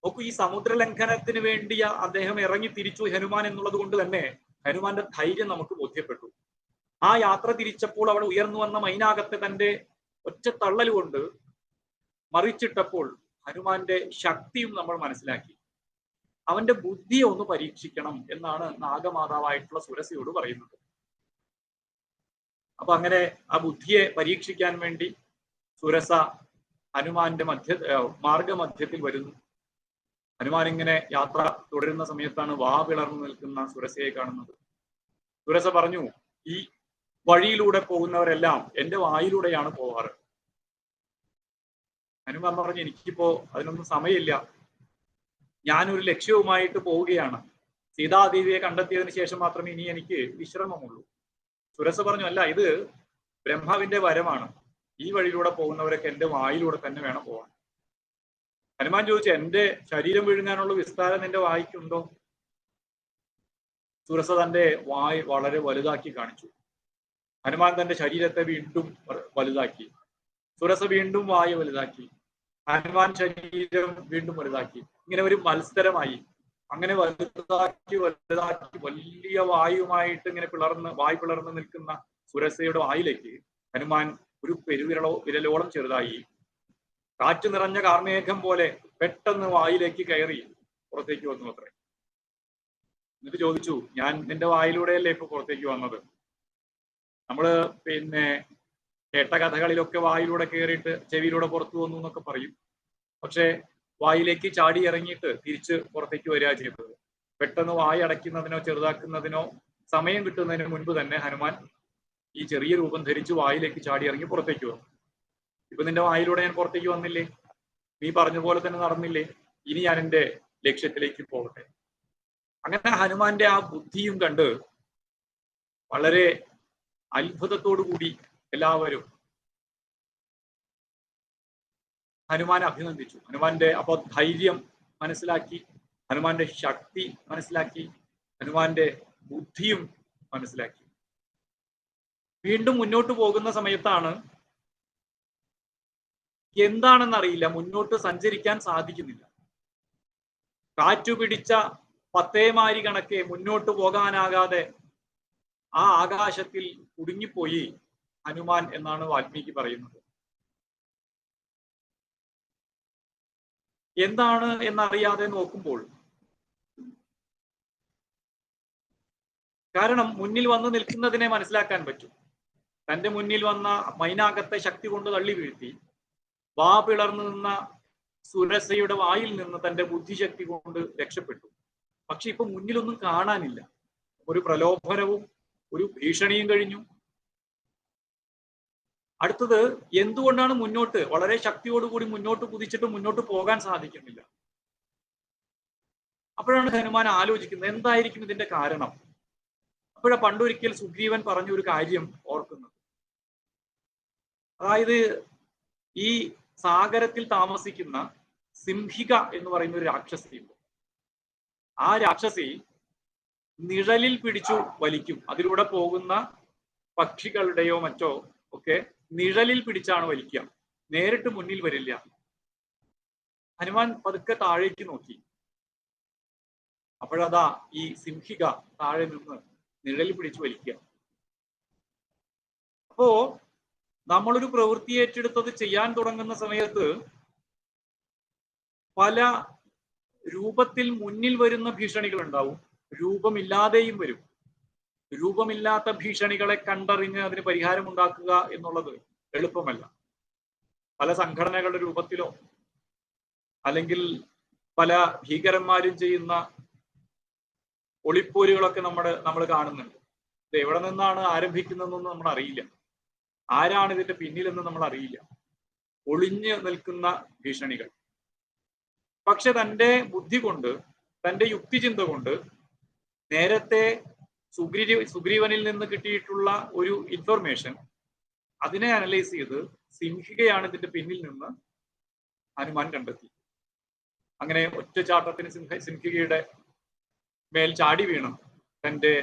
നോക്കൂ, ഈ സമുദ്രലംഘനത്തിന് വേണ്ടി അദ്ദേഹം ഇറങ്ങി തിരിച്ചു ഹനുമാൻ എന്നുള്ളത് കൊണ്ട് തന്നെ ഹനുമാന്റെ ധൈര്യം നമുക്ക് ബോധ്യപ്പെട്ടു. ആ യാത്ര തിരിച്ചപ്പോൾ അവിടെ ഉയർന്നു വന്ന മൈനാകത്തെ തന്റെ ഒറ്റ തള്ളൽ കൊണ്ട് മറിച്ചിട്ടപ്പോൾ ഹനുമാന്റെ ശക്തിയും നമ്മൾ മനസ്സിലാക്കി. അവന്റെ ബുദ്ധിയെ ഒന്ന് പരീക്ഷിക്കണം എന്നാണ് നാഗമാതാവായിട്ടുള്ള സുരസയോട് പറയുന്നത്. അപ്പൊ അങ്ങനെ ആ ബുദ്ധിയെ പരീക്ഷിക്കാൻ വേണ്ടി സുരസ ഹനുമാന്റെ മാർഗമധ്യത്തിൽ വരുന്നു. ഹനുമാൻ ഇങ്ങനെ യാത്ര തുടരുന്ന സമയത്താണ് വാ പിളർന്നു നിൽക്കുന്ന സുരസയെ കാണുന്നത്. സുരസ പറഞ്ഞു, ഈ വഴിയിലൂടെ പോകുന്നവരെല്ലാം എന്റെ വായിലൂടെയാണ് പോവാറ്. ഹനുമാൻ പറഞ്ഞു, എനിക്കിപ്പോ അതിനൊന്നും സമയമില്ല, ഞാനൊരു ലക്ഷ്യവുമായിട്ട് പോവുകയാണ്. സീതാദേവിയെ കണ്ടെത്തിയതിനു ശേഷം മാത്രമേ ഇനി എനിക്ക് വിശ്രമമുള്ളൂ. സുരസ പറഞ്ഞു, അല്ല, ഇത് ബ്രഹ്മാവിന്റെ വരമാണ്. ഈ വഴിയിലൂടെ പോകുന്നവരൊക്കെ എന്റെ വായിലൂടെ തന്നെ വേണം പോവാൻ. ഹനുമാൻ ചോദിച്ചു, എന്റെ ശരീരം വിഴുങ്ങാനുള്ള വിസ്താരം നിന്റെ വായിക്കുണ്ടോ? സുരസ തന്റെ വായ് വളരെ വലുതാക്കി കാണിച്ചു. ഹനുമാൻ തന്റെ ശരീരത്തെ വീണ്ടും വലുതാക്കി. സുരസ വീണ്ടും വായ് വലുതാക്കി. ഹനുമാൻ ശരീരം വീണ്ടും വലുതാക്കി. ഇങ്ങനെ ഒരു മത്സരമായി. അങ്ങനെ വലുതാക്കി വലുതാക്കി വലിയ വായുമായിട്ട് ഇങ്ങനെ വായ് പിളർന്ന് നിൽക്കുന്ന സുരസയുടെ വായിലേക്ക് ഹനുമാൻ ഒരു വിരലോളം ചെറുതായി കാറ്റ് നിറഞ്ഞ കാർമേഘം പോലെ പെട്ടെന്ന് വായിലേക്ക് കയറി പുറത്തേക്ക് വന്നു അത്രേ. എന്നിട്ട് ചോദിച്ചു, ഞാൻ നിന്റെ വായിലൂടെയല്ലേ ഇപ്പൊ പുറത്തേക്ക് വന്നത്? നമ്മള് കേട്ട കഥകളിലൊക്കെ വായിലൂടെ കയറിയിട്ട് ചെവിയിലൂടെ പുറത്തു വന്നു എന്നൊക്കെ പറയും. പക്ഷെ വായിലേക്ക് ചാടി ഇറങ്ങിയിട്ട് തിരിച്ച് പുറത്തേക്ക് വരിക ചെയ്തത്. പെട്ടെന്ന് വായ അടയ്ക്കുന്നതിനോ ചെറുതാക്കുന്നതിനോ സമയം കിട്ടുന്നതിന് മുൻപ് തന്നെ ഹനുമാൻ ഈ ചെറിയ രൂപം ധരിച്ച് വായിലേക്ക് ചാടി ഇറങ്ങി പുറത്തേക്ക് വന്നു. ഇപ്പൊ നിന്റെ വായിലൂടെ ഞാൻ പുറത്തേക്ക് വന്നില്ലേ? നീ പറഞ്ഞ പോലെ തന്നെ നടന്നില്ലേ? ഇനി ഞാൻ എൻ്റെ ലക്ഷ്യത്തിലേക്ക് പോകട്ടെ. അങ്ങനെ ഹനുമാന്റെ ആ ബുദ്ധിയും കണ്ട് വളരെ അത്ഭുതത്തോടു കൂടി എല്ലാവരും ഹനുമാനെ അഭിനന്ദിച്ചു. ഹനുമാന്റെ അപ്പൊ ധൈര്യം മനസ്സിലാക്കി, ഹനുമാന്റെ ശക്തി മനസ്സിലാക്കി, ഹനുമാന്റെ ബുദ്ധിയും മനസ്സിലാക്കി. വീണ്ടും മുന്നോട്ട് പോകുന്ന സമയത്താണ് എന്താണെന്നറിയില്ല, മുന്നോട്ട് സഞ്ചരിക്കാൻ സാധിക്കുന്നില്ല. കാറ്റുപിടിച്ച പത്തേമാരി കണക്കെ മുന്നോട്ട് പോകാനാകാതെ ആ ആകാശത്തിൽ കുടുങ്ങിപ്പോയി ഹനുമാൻ എന്നാണ് വാൽമീകി പറയുന്നത്. എന്താണ് എന്നറിയാതെ നോക്കുമ്പോൾ, കാരണം മുന്നിൽ വന്നു നിൽക്കുന്നതിനെ മനസ്സിലാക്കാൻ പറ്റും. തന്റെ മുന്നിൽ വന്ന മൈനാകത്തെ ശക്തി കൊണ്ട് തള്ളി വീഴ്ത്തി വാ പിളർന്നു നിന്ന സുരസയുടെ വായിൽ നിന്ന് തന്റെ ബുദ്ധിശക്തി കൊണ്ട് രക്ഷപ്പെട്ടു. പക്ഷെ ഇപ്പൊ മുന്നിലൊന്നും കാണാനില്ല. ഒരു പ്രലോഭനവും ഒരു ഭീഷണിയും കഴിഞ്ഞു. അടുത്തത്, എന്തുകൊണ്ടാണ് മുന്നോട്ട് വളരെ ശക്തിയോടുകൂടി മുന്നോട്ട് കുതിച്ചിട്ട് മുന്നോട്ട് പോകാൻ സാധിക്കുന്നില്ല? അപ്പോഴാണ് ഹനുമാൻ ആലോചിക്കുന്നത്, എന്തായിരിക്കും ഇതിന്റെ കാരണം? അപ്പോഴാണ് പണ്ടൊരിക്കൽ സുഗ്രീവൻ പറഞ്ഞ ഒരു കാര്യം ഓർക്കുന്നത്. അതായത്, ഈ സാഗരത്തിൽ താമസിക്കുന്ന സിംഹിക എന്ന് പറയുന്ന ഒരു രാക്ഷസിയുണ്ട്. ആ രാക്ഷസി നിഴലിൽ പിടിച്ചു വലിക്കും. അതിലൂടെ പോകുന്ന പക്ഷികളുടെയോ മറ്റോ ഒക്കെ നിഴലിൽ പിടിച്ചാണ് വലിക്കുക, നേരിട്ട് മുന്നിൽ വരില്ല. ഹനുമാൻ പതുക്കെ താഴേക്ക് നോക്കി. അപ്പോഴതാ ഈ സിംഹിക താഴെ നിന്ന് നിഴലിൽ പിടിച്ചു വലിക്കുക. അപ്പോ നമ്മളൊരു പ്രവൃത്തി ഏറ്റെടുത്തത് ചെയ്യാൻ തുടങ്ങുന്ന സമയത്ത് പല രൂപത്തിൽ മുന്നിൽ വരുന്ന ഭീഷണികൾ ഉണ്ടാവും, രൂപമില്ലാതെയും വരും. രൂപമില്ലാത്ത ഭീഷണികളെ കണ്ടറിഞ്ഞ് അതിന് പരിഹാരമുണ്ടാക്കുക എന്നുള്ളത് എളുപ്പമല്ല. പല സംഘടനകളുടെ രൂപത്തിലോ അല്ലെങ്കിൽ പല ഭീകരന്മാരും ചെയ്യുന്ന ഒളിപ്പോരുകളൊക്കെ നമ്മൾ കാണുന്നുണ്ട്. ഇത് എവിടെ നിന്നാണ് ആരംഭിക്കുന്നതെന്നൊന്നും നമ്മൾ അറിയില്ല. ആരാണ് ഇതിന്റെ പിന്നിലെന്ന് നമ്മൾ അറിയില്ല. ഒളിഞ്ഞു നിൽക്കുന്ന ഭീഷണികൾ. പക്ഷെ തന്റെ ബുദ്ധി കൊണ്ട്, തന്റെ യുക്തിചിന്ത കൊണ്ട് നേരത്തെ സുഗ്രീവനിൽ നിന്ന് കിട്ടിയിട്ടുള്ള ഒരു ഇൻഫർമേഷൻ അതിനെ അനലൈസ് ചെയ്ത് സിംഹികയാണ് ഇതിന്റെ പിന്നിൽ നിന്ന് ഹനുമാൻ കണ്ടെത്തി. അങ്ങനെ ഒറ്റച്ചാട്ടത്തിന് സിംഹികയുടെ മേൽ ചാടി വീണു തന്റെ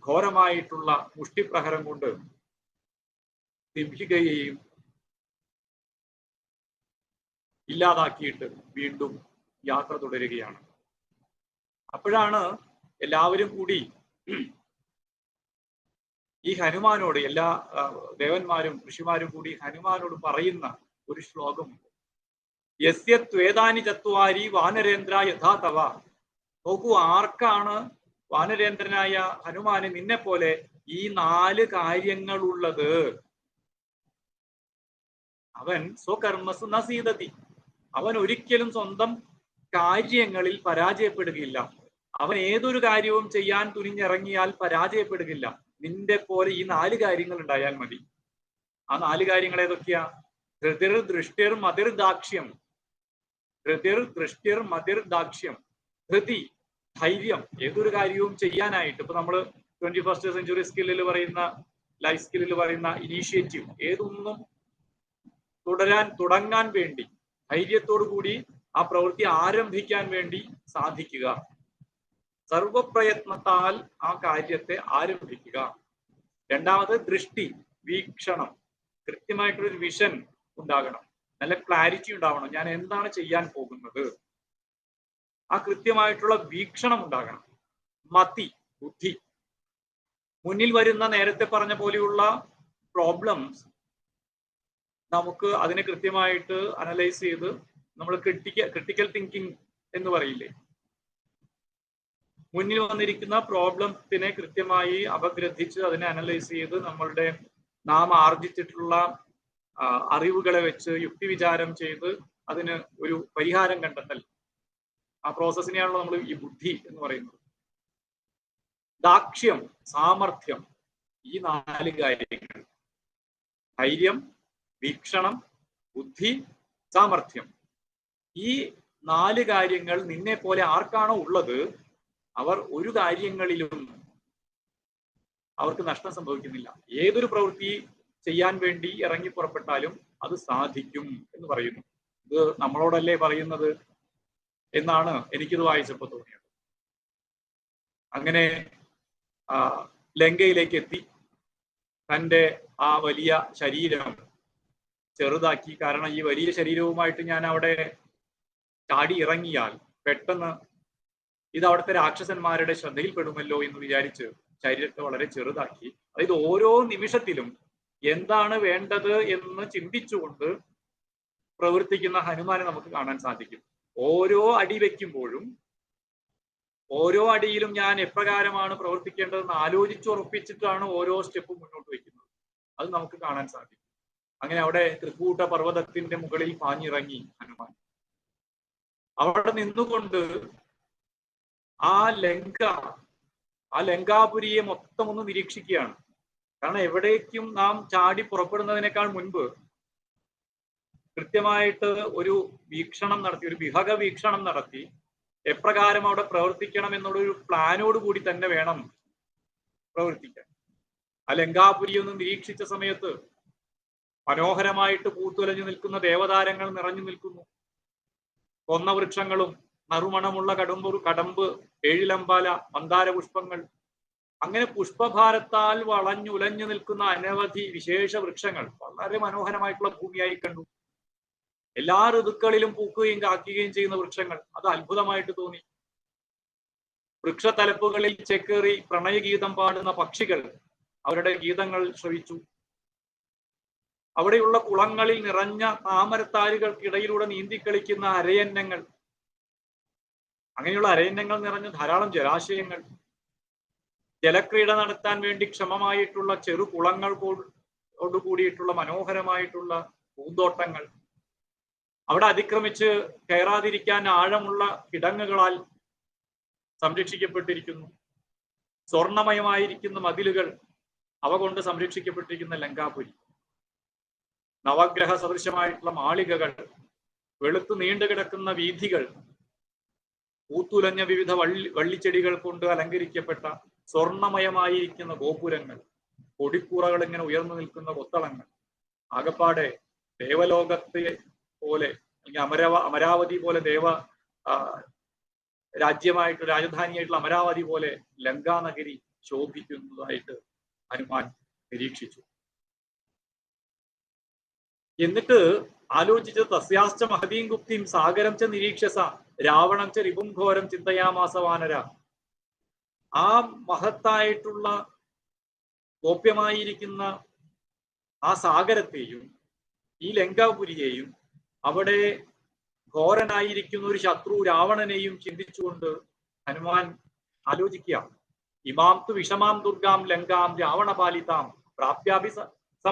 ഘോരമായിട്ടുള്ള മുഷ്ടിപ്രഹരം കൊണ്ട് സിംഹികയെയും ഇല്ലാതാക്കിയിട്ട് വീണ്ടും യാത്ര തുടരുകയാണ്. അപ്പോഴാണ് എല്ലാവരും കൂടി ഈ ഹനുമാനോട്, എല്ലാ ദേവന്മാരും ഋഷിമാരും കൂടി ഹനുമാനോട് പറയുന്ന ഒരു ശ്ലോകമുണ്ട്. യസ്യ ത്വേതാനി ചത്വാരി വാനരേന്ദ്ര യഥാ തവ. നോക്കൂ, ആർക്കാണ് വാനരേന്ദ്രനായ ഹനുമാന് നിന്നെ പോലെ ഈ 4 കാര്യങ്ങളുള്ളത്? അവൻ സ്വകർമ്മസു നസീദതി. അവൻ ഒരിക്കലും സ്വന്തം കാര്യങ്ങളിൽ പരാജയപ്പെടുകയില്ല. അവൻ ഏതൊരു കാര്യവും ചെയ്യാൻ തുനിഞ്ഞിറങ്ങിയാൽ പരാജയപ്പെടുകയില്ല. നിന്റെ പോലെ ഈ 4 കാര്യങ്ങൾ ഉണ്ടായാൽ മതി. ആ 4 കാര്യങ്ങൾ ഏതൊക്കെയാ? ധൃതിർ ദൃഷ്ടിർ മതിർ ദാക്ഷ്യം. ധൃതിർ ദൃഷ്ടിർ മതിർ ദാക്ഷ്യം. ധൃതി, ധൈര്യം. ഏതൊരു കാര്യവും ചെയ്യാനായിട്ട് ഇപ്പൊ നമ്മൾ 21st സെഞ്ചുറി സ്കില്ലിൽ പറയുന്ന, ലൈഫ് സ്കില്ലിൽ പറയുന്ന ഇനീഷ്യേറ്റീവ്, ഏതൊന്നും തുടങ്ങാൻ വേണ്ടി ധൈര്യത്തോടു കൂടി ആ പ്രവൃത്തി ആരംഭിക്കാൻ വേണ്ടി സാധിക്കുക. സർവപ്രയത്നത്താൽ ആ കാര്യത്തെ ആരംഭിക്കുക. രണ്ടാമത് ദൃഷ്ടി, വീക്ഷണം. കൃത്യമായിട്ടൊരു വിഷൻ ഉണ്ടാകണം, നല്ല ക്ലാരിറ്റി ഉണ്ടാവണം. ഞാൻ എന്താണ് ചെയ്യാൻ പോകുന്നത്, ആ കൃത്യമായിട്ടുള്ള വീക്ഷണം ഉണ്ടാകണം. മതി, ബുദ്ധി. മുന്നിൽ വരുന്ന നേരത്തെ പറഞ്ഞ പോലെയുള്ള പ്രോബ്ലംസ് നമുക്ക് അതിനെ കൃത്യമായിട്ട് അനലൈസ് ചെയ്ത് നമ്മൾ ക്രിട്ടിക്കൽ തിങ്കിങ് എന്ന് പറയില്ലേ, മുന്നിൽ വന്നിരിക്കുന്ന പ്രോബ്ലത്തിനെ കൃത്യമായി അപഗ്രഥിച്ച് അതിനെ അനലൈസ് ചെയ്ത് നാം ആർജിച്ചിട്ടുള്ള അറിവുകളെ വെച്ച് യുക്തിവിചാരം ചെയ്ത് അതിന് ഒരു പരിഹാരം കണ്ടെത്തൽ. ആ പ്രോസസ്സിനെയാണല്ലോ നമ്മൾ ഈ ബുദ്ധി എന്ന് പറയുന്നത്. ദാക്ഷ്യം, സാമർഥ്യം. ഈ 4 കാര്യങ്ങൾ, ധൈര്യം, വീക്ഷണം, ബുദ്ധി, സാമർഥ്യം. ഈ 4 കാര്യങ്ങൾ നിന്നെ പോലെ ആർക്കാണോ ഉള്ളത് അവർ ഒരു കാര്യങ്ങളിലും അവർക്ക് നഷ്ടം സംഭവിക്കുന്നില്ല. ഏതൊരു പ്രവൃത്തി ചെയ്യാൻ വേണ്ടി ഇറങ്ങി പുറപ്പെട്ടാലും അത് സാധിക്കും എന്ന് പറയുന്നു. ഇത് നമ്മളോടല്ലേ പറയുന്നത് എന്നാണ് എനിക്കിത് വായിച്ചപ്പോൾ തോന്നിയത്. അങ്ങനെ ലങ്കയിലേക്ക് എത്തി തൻ്റെ ആ വലിയ ശരീരം ചെറുതാക്കി. കാരണം ഈ വലിയ ശരീരവുമായിട്ട് ഞാൻ അവിടെ ചാടി ഇറങ്ങിയാൽ പെട്ടെന്ന് ഇത് അവിടുത്തെ രാക്ഷസന്മാരുടെ ശ്രദ്ധയിൽപ്പെടുമല്ലോ എന്ന് വിചാരിച്ച് ശരീരത്തെ വളരെ ചെറുതാക്കി. അതായത് ഓരോ നിമിഷത്തിലും എന്താണ് വേണ്ടത് എന്ന് ചിന്തിച്ചുകൊണ്ട് പ്രവർത്തിക്കുന്ന ഹനുമാനെ നമുക്ക് കാണാൻ സാധിക്കും. ഓരോ അടി വയ്ക്കുമ്പോഴും ഓരോ അടിയിലും ഞാൻ എപ്രകാരമാണ് പ്രവർത്തിക്കേണ്ടതെന്ന് ആലോചിച്ചുറപ്പിച്ചിട്ടാണ് ഓരോ സ്റ്റെപ്പും മുന്നോട്ട് വയ്ക്കുന്നത്. അത് നമുക്ക് കാണാൻ സാധിക്കും. അങ്ങനെ അവിടെ തൃക്കൂട്ട പർവ്വതത്തിന്റെ മുകളിൽ പാഞ്ഞിറങ്ങി ഹനുമാൻ. അവിടെ നിന്നുകൊണ്ട് ആ ലങ്കാപുരിയെ മൊത്തം ഒന്ന് നിരീക്ഷിക്കുകയാണ്. കാരണം എവിടേക്കും നാം ചാടി പുറപ്പെടുന്നതിനേക്കാൾ മുൻപ് കൃത്യമായിട്ട് ഒരു വീക്ഷണം നടത്തി, ഒരു വിഹക വീക്ഷണം നടത്തി എപ്രകാരം അവിടെ പ്രവർത്തിക്കണം എന്നുള്ളൊരു പ്ലാനോട് കൂടി തന്നെ വേണം പ്രവർത്തിക്കാൻ. ആ ലങ്കാപുരി ഒന്ന് നിരീക്ഷിച്ച സമയത്ത് മനോഹരമായിട്ട് പൂത്തുലഞ്ഞു നിൽക്കുന്ന ദേവതാരങ്ങൾ നിറഞ്ഞു നിൽക്കുന്നു. കൊന്ന വൃക്ഷങ്ങളും നറുമണമുള്ള കടമ്പ്, ഏഴിലമ്പാല, മന്ദാര പുഷ്പങ്ങൾ, അങ്ങനെ പുഷ്പഭാരത്താൽ വളഞ്ഞുലഞ്ഞു നിൽക്കുന്ന അനവധി വിശേഷ വൃക്ഷങ്ങൾ വളരെ മനോഹരമായിട്ടുള്ള ഭൂമിയായി കണ്ടു. എല്ലാ ഋതുക്കളിലും പൂക്കുകയും കാക്കുകയും ചെയ്യുന്ന വൃക്ഷങ്ങൾ, അത് അത്ഭുതമായിട്ട് തോന്നി. വൃക്ഷത്തലപ്പുകളിൽ ചേക്കേറി പ്രണയഗീതം പാടുന്ന പക്ഷികൾ അവരുടെ ഗീതങ്ങൾ ശ്രവിച്ചു. അവിടെയുള്ള കുളങ്ങളിൽ നിറഞ്ഞ താമരത്താരുകൾക്കിടയിലൂടെ നീന്തിക്കളിക്കുന്ന അരയന്നങ്ങൾ, അങ്ങനെയുള്ള അരയന്നങ്ങൾ നിറഞ്ഞ ധാരാളം ജലാശയങ്ങൾ, ജലക്രീഡ നടത്താൻ വേണ്ടി ക്ഷമമായിട്ടുള്ള ചെറു കുളങ്ങളോട് കൂടിയിട്ടുള്ള മനോഹരമായിട്ടുള്ള പൂന്തോട്ടങ്ങൾ, അവിടെ അതിക്രമിച്ച് കയറാതിരിക്കാൻ ആഴമുള്ള കിടങ്ങുകളാൽ സംരക്ഷിക്കപ്പെട്ടിരിക്കുന്നു. സ്വർണമയമായിരിക്കുന്ന മതിലുകൾ, അവ കൊണ്ട് സംരക്ഷിക്കപ്പെട്ടിരിക്കുന്ന ലങ്കാപുരി, നവഗ്രഹ സദൃശമായിട്ടുള്ള മാളികകൾ, വെളുത്തു നീണ്ടുകിടക്കുന്ന വീഥികൾ, പൂത്തുലഞ്ഞ വിവിധ വള്ളിച്ചെടികൾ കൊണ്ട് അലങ്കരിക്കപ്പെട്ട സ്വർണമയമായിരിക്കുന്ന ഗോപുരങ്ങൾ, കൊടിക്കൂറകൾ ഇങ്ങനെ ഉയർന്നു നിൽക്കുന്ന കൊത്തളങ്ങൾ, ആകപ്പാടെ ദേവലോകത്തെ പോലെ അല്ലെങ്കിൽ അമരാവതി പോലെ രാജ്യമായിട്ട് രാജധാനിയായിട്ടുള്ള അമരാവതി പോലെ ലങ്കാനഗരി ശോഭിക്കുന്നതായിട്ട് ഹനുമാൻ നിരീക്ഷിച്ചു. എന്നിട്ട് ആലോചിച്ചത് തസ്യാശ്ച മഹതീം ഗുപ്തിം സാഗരം ച നിരീക്ഷസ രാവണം ച രിപും ഘോരം ചിന്തയാമാസ വാനര. ആ മഹത്തായിട്ടുള്ള ഗോപ്യമായിരിക്കുന്ന ആ സാഗരത്തെയും ഈ ലങ്കാപുരിയെയും അവിടെ ഘോരനായിരിക്കുന്ന ഒരു ശത്രു രാവണനെയും ചിന്തിച്ചുകൊണ്ട് ഹനുമാൻ ആലോചിക്കുക. ഇമാം തു വിഷമാം ദുർഗാം ലങ്കാം രാവണപാലിതാം പ്രാപ്യാഭി സ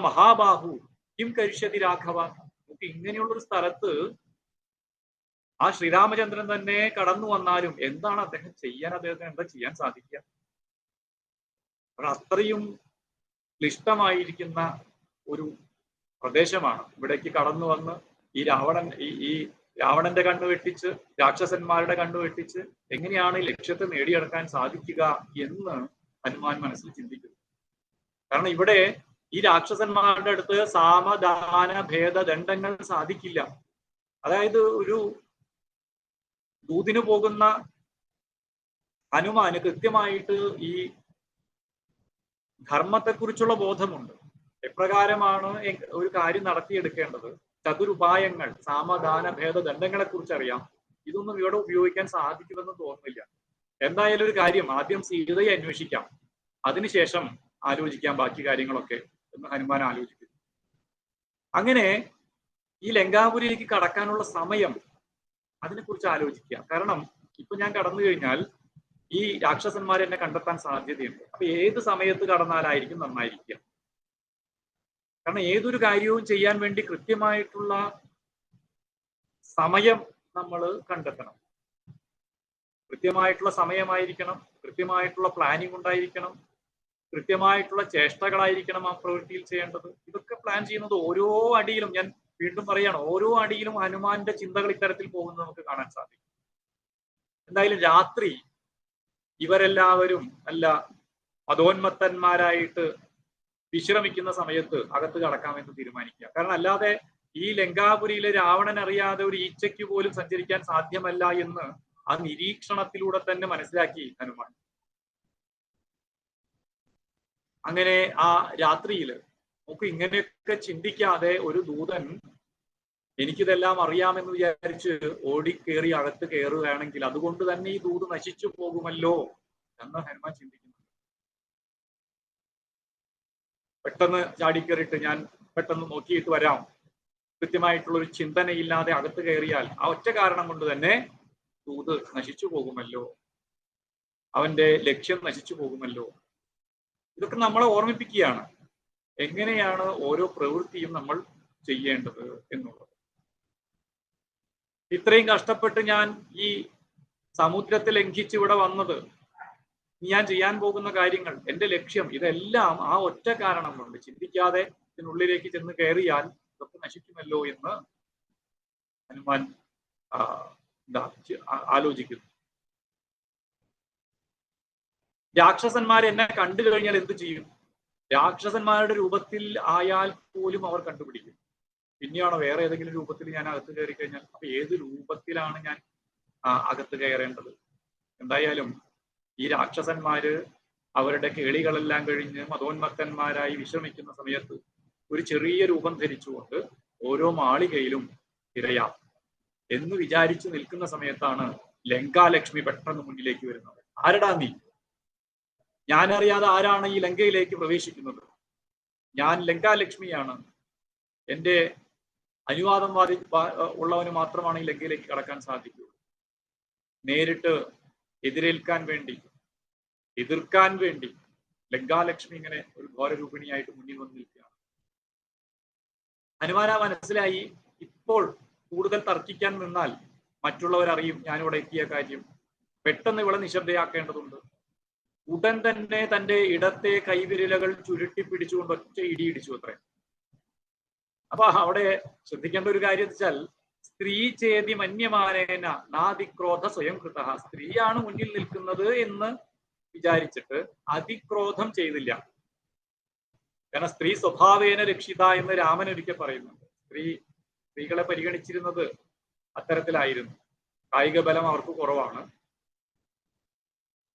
മഹാബാഹു കിം കരിഷ്യതി രാഘവ. നമുക്ക് ഇങ്ങനെയുള്ളൊരു സ്ഥലത്ത് ആ ശ്രീരാമചന്ദ്രൻ തന്നെ കടന്നു വന്നാലും എന്താണ് അദ്ദേഹത്തിന് എന്താ ചെയ്യാൻ സാധിക്കുക? അത്രയും ക്ലിഷ്ടമായിരിക്കുന്ന ഒരു പ്രദേശമാണ്. ഇവിടേക്ക് കടന്നു വന്ന് ഈ രാവണന്റെ കണ്ണു വെട്ടിച്ച്, രാക്ഷസന്മാരുടെ കണ്ണു വെട്ടിച്ച് എങ്ങനെയാണ് ലക്ഷ്യത്തെ നേടിയെടുക്കാൻ സാധിക്കുക എന്ന് ഹനുമാൻ മനസ്സിൽ ചിന്തിക്കുന്നു. കാരണം ഇവിടെ ഈ രാക്ഷസന്മാരുടെ അടുത്ത് സാമദാന ഭേദദണ്ഡങ്ങൾ സാധിക്കില്ല. അതായത് ഒരു ദൂതിന് പോകുന്ന ഹനുമാന് കൃത്യമായിട്ട് ഈ ധർമ്മത്തെക്കുറിച്ചുള്ള ബോധമുണ്ട്. എപ്രകാരമാണ് ഒരു കാര്യം നടത്തിയെടുക്കേണ്ടത്, ചതുരുപായങ്ങൾ, സാമദാന ഭേദദണ്ഡങ്ങളെ കുറിച്ച് അറിയാം. ഇതൊന്നും ഇവിടെ ഉപയോഗിക്കാൻ സാധിക്കുമെന്ന് തോന്നുന്നില്ല. എന്തായാലും ഒരു കാര്യം, ആദ്യം സീതയെ അന്വേഷിക്കാം, അതിനുശേഷം ആലോചിക്കാം ബാക്കി കാര്യങ്ങളൊക്കെ എന്ന് ഹനുമാൻ ആലോചിക്കുന്നു. അങ്ങനെ ഈ ലങ്കാപുരിയിലേക്ക് കടക്കാനുള്ള സമയം, അതിനെക്കുറിച്ച് ആലോചിക്കുക. കാരണം ഇപ്പൊ ഞാൻ കടന്നു കഴിഞ്ഞാൽ ഈ രാക്ഷസന്മാർ എന്നെ കണ്ടെത്താൻ സാധ്യതയുണ്ട്. അപ്പൊ ഏത് സമയത്ത് കടന്നാലായിരിക്കും നന്നായിരിക്കുക? കാരണം ഏതൊരു കാര്യവും ചെയ്യാൻ വേണ്ടി കൃത്യമായിട്ടുള്ള സമയം നമ്മൾ കണ്ടെത്തണം. കൃത്യമായിട്ടുള്ള സമയമായിരിക്കണം, കൃത്യമായിട്ടുള്ള പ്ലാനിങ് ഉണ്ടായിരിക്കണം, കൃത്യമായിട്ടുള്ള ചേഷ്ടകളായിരിക്കണം ആ പ്രവൃത്തിയിൽ ചെയ്യേണ്ടത്. ഇതൊക്കെ പ്ലാൻ ചെയ്യുന്നത് ഓരോ അടിയിലും, ഞാൻ വീണ്ടും പറയാണ്, ഓരോ അടിയിലും ഹനുമാന്റെ ചിന്തകൾ ഇത്തരത്തിൽ പോകുന്നത് നമുക്ക് കാണാൻ സാധിക്കും. എന്തായാലും രാത്രി ഇവരെല്ലാവരും മതോന്മത്തന്മാരായിട്ട് വിശ്രമിക്കുന്ന സമയത്ത് അകത്ത് കടക്കാമെന്ന് തീരുമാനിക്കുക. കാരണം അല്ലാതെ ഈ ലങ്കാപുരിയിലെ രാവണൻ അറിയാതെ ഒരു ഈച്ചയ്ക്ക് പോലും സഞ്ചരിക്കാൻ സാധ്യമല്ല എന്ന് ആ നിരീക്ഷണത്തിലൂടെ തന്നെ മനസ്സിലാക്കി ഹനുമാൻ. അങ്ങനെ ആ രാത്രിയിൽ നമുക്ക് ഇങ്ങനെയൊക്കെ ചിന്തിക്കാതെ ഒരു ദൂതൻ എനിക്കിതെല്ലാം അറിയാമെന്ന് വിചാരിച്ച് ഓടിക്കേറി അകത്ത് കയറുകയാണെങ്കിൽ അതുകൊണ്ട് തന്നെ ഈ ദൂത് നശിച്ചു പോകുമല്ലോ എന്ന് ഹനുമാൻ ചിന്തിക്കുന്നു. പെട്ടെന്ന് ചാടിക്കേറിയിട്ട് ഞാൻ പെട്ടെന്ന് നോക്കിയിട്ട് വരാം, കൃത്യമായിട്ടുള്ളൊരു ചിന്തനയില്ലാതെ അകത്ത് കയറിയാൽ ആ ഒറ്റ കാരണം കൊണ്ട് തന്നെ ദൂത് നശിച്ചു പോകുമല്ലോ, അവന്റെ ലക്ഷ്യം നശിച്ചു പോകുമല്ലോ. ഇതൊക്കെ നമ്മളെ ഓർമ്മിപ്പിക്കുകയാണ് എങ്ങനെയാണ് ഓരോ പ്രവൃത്തിയും നമ്മൾ ചെയ്യേണ്ടത് എന്നുള്ളത്. ഇത്രയും കഷ്ടപ്പെട്ട് ഞാൻ ഈ സമുദ്രത്തെ ലംഘിച്ച് ഇവിടെ വന്നത്, ഞാൻ ചെയ്യാൻ പോകുന്ന കാര്യങ്ങൾ, എന്റെ ലക്ഷ്യം, ഇതെല്ലാം ആ ഒറ്റ കാരണം കൊണ്ട് ചിന്തിക്കാതെ ഇതിനുള്ളിലേക്ക് ചെന്ന് കയറിയാൽ ഇതൊക്കെ നശിക്കുമല്ലോ എന്ന് ഹനുമാൻ ആലോചിക്കുന്നു. രാക്ഷസന്മാർ എന്നെ കണ്ടു കഴിഞ്ഞാൽ എന്ത് ചെയ്യും? രാക്ഷസന്മാരുടെ രൂപത്തിൽ ആയാൽ പോലും അവർ കണ്ടുപിടിക്കും. പിന്നെയാണോ വേറെ ഏതെങ്കിലും രൂപത്തിൽ ഞാൻ അകത്ത് കയറി കഴിഞ്ഞാൽ? അപ്പൊ ഏത് രൂപത്തിലാണ് ഞാൻ അകത്ത് കയറേണ്ടത്? എന്തായാലും ഈ രാക്ഷസന്മാര് അവരുടെ കേളികളെല്ലാം കഴിഞ്ഞ് മതോന്മത്തന്മാരായി വിശ്രമിക്കുന്ന സമയത്ത് ഒരു ചെറിയ രൂപം ധരിച്ചുകൊണ്ട് ഓരോ മാളികയിലും തിരയാം എന്ന് വിചാരിച്ചു നിൽക്കുന്ന സമയത്താണ് ലങ്കാലക്ഷ്മി പെട്ടെന്ന് മുന്നിലേക്ക് വരുന്നത്. ആരടാ നീ? ഞാനറിയാതെ ആരാണ് ഈ ലങ്കയിലേക്ക് പ്രവേശിക്കുന്നത്? ഞാൻ ലങ്കാലക്ഷ്മിയാണ്. എൻ്റെ അനുവാദം ഉള്ളവന് മാത്രമാണ് ഈ ലങ്കയിലേക്ക് കടക്കാൻ സാധിക്കുകയുള്ളൂ. നേരിട്ട് എതിർക്കാൻ വേണ്ടി ലങ്കാലക്ഷ്മി ഇങ്ങനെ ഒരു ഘോരരൂപിണിയായിട്ട് മുന്നിൽ വന്ന് നിൽക്കുകയാണ്. ഹനുമാന മനസ്സിലായി, ഇപ്പോൾ കൂടുതൽ തർക്കിക്കാൻ നിന്നാൽ മറ്റുള്ളവരറിയും ഞാനിവിടെ എത്തിയ കാര്യം. പെട്ടെന്ന് ഇവിടെ നിശബ്ദയാക്കേണ്ടതുണ്ട്. ഉടൻ തന്നെ തന്റെ ഇടത്തെ കൈവിരലുകൾ ചുരുട്ടി പിടിച്ചുകൊണ്ട് ഒറ്റ ഇടിയിടിച്ചു അത്രേ. അപ്പൊ അവിടെ ശ്രദ്ധിക്കേണ്ട ഒരു കാര്യം വെച്ചാൽ, സ്ത്രീ ചേതി മന്യമാനേന നാതിക്രോധ സ്വയം കൃത. സ്ത്രീയാണ് മുന്നിൽ നിൽക്കുന്നത് എന്ന് വിചാരിച്ചിട്ട് അതിക്രോധം ചെയ്തില്ല. കാരണം സ്ത്രീ സ്വഭാവേന രക്ഷിത എന്ന് രാമൻ ഒരിക്കൽ പറയുന്നുണ്ട്. സ്ത്രീകളെ പരിഗണിച്ചിരുന്നത് അത്തരത്തിലായിരുന്നു. കായിക ബലം അവർക്ക് കുറവാണ്.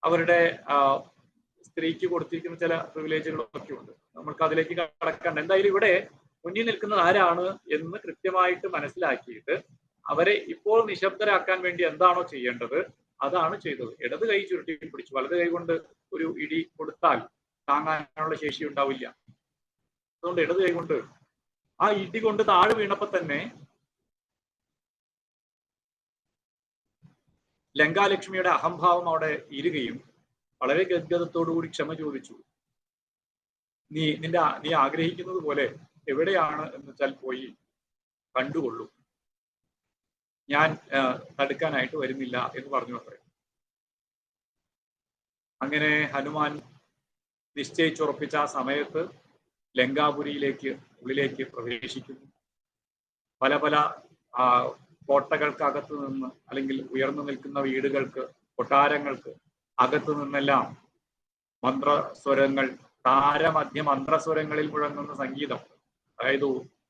അവരുടെ സ്ത്രീക്ക് കൊടുത്തിരിക്കുന്ന ചില പ്രിവിലേജുകളൊക്കെ ഉണ്ട്. നമ്മൾക്ക് അതിലേക്ക് കടക്കണ്ട. എന്തായാലും ഇവിടെ മുന്നിൽ നിൽക്കുന്നത് ആരാണ് എന്ന് കൃത്യമായിട്ട് മനസ്സിലാക്കിയിട്ട് അവരെ ഇപ്പോൾ നിശബ്ദരാക്കാൻ വേണ്ടി എന്താണോ ചെയ്യേണ്ടത് അതാണ് ചെയ്തത്. ഇടത് കൈ ചുരുട്ടി പിടിച്ചു. വലത് കൈ കൊണ്ട് ഒരു ഇടി കൊടുത്താൽ താങ്ങാനുള്ള ശേഷി ഉണ്ടാവില്ല. അതുകൊണ്ട് ഇടത് കൈ കൊണ്ട് ആ ഇടി കൊണ്ട് താഴെ വീണപ്പോ തന്നെ ലങ്കാലക്ഷ്മിയുടെ അഹംഭാവം അവിടെ ഇരുകയും വളരെ ഗദ്ഗതത്തോടുകൂടി ക്ഷമ ചോദിച്ചു. നീ ആഗ്രഹിക്കുന്നത് പോലെ എവിടെയാണ് എന്ന് വെച്ചാൽ പോയി കണ്ടുകൊള്ളൂ, ഞാൻ തടുക്കാനായിട്ട് വരുന്നില്ല എന്ന് പറഞ്ഞു അത്രേ. അങ്ങനെ ഹനുമാൻ നിശ്ചയിച്ചുറപ്പിച്ച ആ സമയത്ത് ലങ്കാപുരിയിലേക്ക് ഉള്ളിലേക്ക് പ്രവേശിക്കുന്നു. പല പല കോട്ടകൾക്കകത്ത് നിന്ന് അല്ലെങ്കിൽ ഉയർന്നു നിൽക്കുന്ന വീടുകൾക്ക്, കൊട്ടാരങ്ങൾക്ക് അകത്തു നിന്നെല്ലാം മന്ത്രസ്വരങ്ങൾ, താരമധ്യ മന്ത്രസ്വരങ്ങളിൽ മുഴങ്ങുന്ന സംഗീതം, അതായത്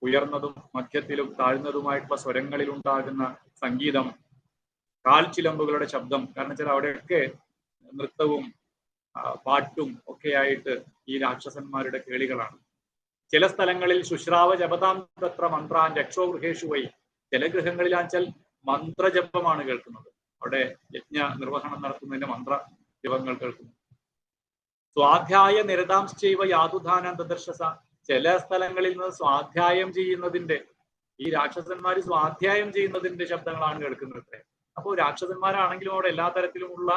ഉയർന്നതും മധ്യത്തിലും താഴ്ന്നതുമായിട്ടുള്ള സ്വരങ്ങളിൽ ഉണ്ടാകുന്ന സംഗീതം, കാൽച്ചിലമ്പുകളുടെ ശബ്ദം. കാരണം വെച്ചാൽ അവിടെയൊക്കെ നൃത്തവും പാട്ടും ഒക്കെ ആയിട്ട് ഈ രാക്ഷസന്മാരുടെ കേളികളാണ്. ചില സ്ഥലങ്ങളിൽ ശുശ്രാവ ജപതാം തത്ര മന്ത്രാൻ രക്ഷോ ഗൃഹേഷു വൈ. ചില ഗൃഹങ്ങളിലാച്ചാൽ മന്ത്രജപമാണ് കേൾക്കുന്നത്. അവിടെ യജ്ഞ നിർവഹണം നടത്തുന്നതിന്റെ മന്ത്ര ജപങ്ങൾ കേൾക്കുന്നു. സ്വാധ്യായ നിരതാംശ്ചൈവ യാതുധാനം ദദർശസ. ചില സ്ഥലങ്ങളിൽ നിന്ന് സ്വാധ്യായം ചെയ്യുന്നതിന്റെ, ഈ രാക്ഷസന്മാർ സ്വാധ്യായം ചെയ്യുന്നതിന്റെ ശബ്ദങ്ങളാണ് കേൾക്കുന്നത്. അപ്പോൾ രാക്ഷസന്മാരാണെങ്കിലും അവിടെ എല്ലാ തരത്തിലുമുള്ള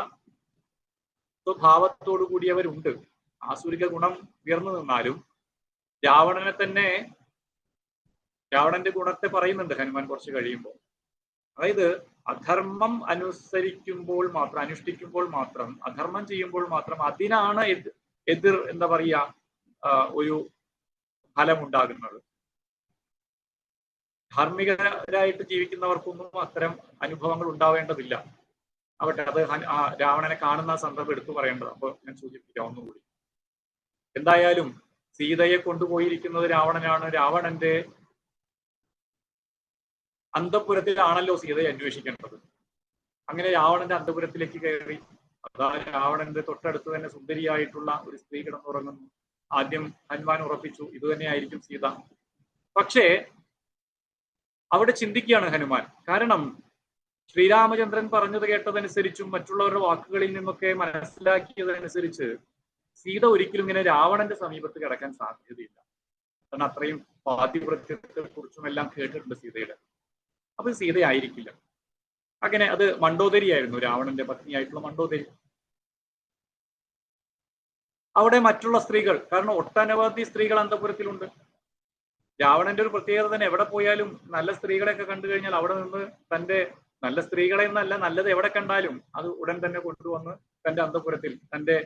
സ്വഭാവത്തോടു കൂടിയവരുണ്ട്. ആസുരിക ഗുണം ഉയർന്നു നിന്നാലും രാവണന്റെ ഗുണത്തെ പറയുന്നുണ്ട് ഹനുമാൻ കുറച്ച് കഴിയുമ്പോൾ. അതായത് അധർമ്മം അനുഷ്ഠിക്കുമ്പോൾ മാത്രം, അധർമ്മം ചെയ്യുമ്പോൾ മാത്രം അതിനാണ് എതിർ എന്താ പറയുക ഒരു ഫലമുണ്ടാകുന്നത്. ധാർമ്മികരായിട്ട് ജീവിക്കുന്നവർക്കൊന്നും അത്തരം അനുഭവങ്ങൾ ഉണ്ടാവേണ്ടതില്ല. ആവട്ടെ, അത് രാവണനെ കാണുന്ന സന്ദർഭം എടുത്തു പറയേണ്ടത്. അപ്പോൾ ഞാൻ സൂചിപ്പിക്കാം ഒന്നുകൂടി. എന്തായാലും സീതയെ കൊണ്ടുപോയിരിക്കുന്നത് രാവണനാണ്. രാവണന്റെ അന്തഃപുരത്തിലാണല്ലോ സീതയെ അന്വേഷിക്കേണ്ടത്. അങ്ങനെ രാവണന്റെ അന്തഃപുരത്തിലേക്ക് കയറി. അതാ രാവണന്റെ തൊട്ടടുത്ത് തന്നെ സുന്ദരിയായിട്ടുള്ള ഒരു സ്ത്രീ കിടന്നുറങ്ങുന്നു. ആദ്യം ഹനുമാൻ ഉറപ്പിച്ചു ഇത് തന്നെയായിരിക്കും സീത. പക്ഷേ അവിടെ ചിന്തിക്കുകയാണ് ഹനുമാൻ. കാരണം ശ്രീരാമചന്ദ്രൻ പറഞ്ഞത് കേട്ടതനുസരിച്ചും മറ്റുള്ളവരുടെ വാക്കുകളിൽ നിന്നൊക്കെ മനസ്സിലാക്കിയതനുസരിച്ച് സീത ഒരിക്കലും ഇങ്ങനെ രാവണന്റെ സമീപത്ത് കിടക്കാൻ സാധ്യതയില്ല. കാരണം അത്രയും പാതിവ്രത്യത്തെ കുറിച്ചും എല്ലാം കേട്ടിട്ടുണ്ട് സീതയുടെ. അപ്പൊ സീതയായിരിക്കില്ല. അങ്ങനെ അത് മണ്ഡോദരിയായിരുന്നു, രാവണന്റെ പത്നിയായിട്ടുള്ള മണ്ഡോദരി. അവിടെ മറ്റുള്ള സ്ത്രീകൾ, കാരണം ഒട്ടനവധി സ്ത്രീകൾ അന്തഃപുരത്തിലുണ്ട്. രാവണന്റെ ഒരു പ്രത്യേകത തന്നെ, എവിടെ പോയാലും നല്ല സ്ത്രീകളെയൊക്കെ കണ്ടു കഴിഞ്ഞാൽ അവിടെ നിന്ന് തന്റെ നല്ല സ്ത്രീകളെ എന്നല്ല, നല്ലത് എവിടെ കണ്ടാലും അത് ഉടൻ തന്നെ കൊണ്ടുവന്ന് തന്റെ അന്തഃപുരത്തിൽ, തന്റെ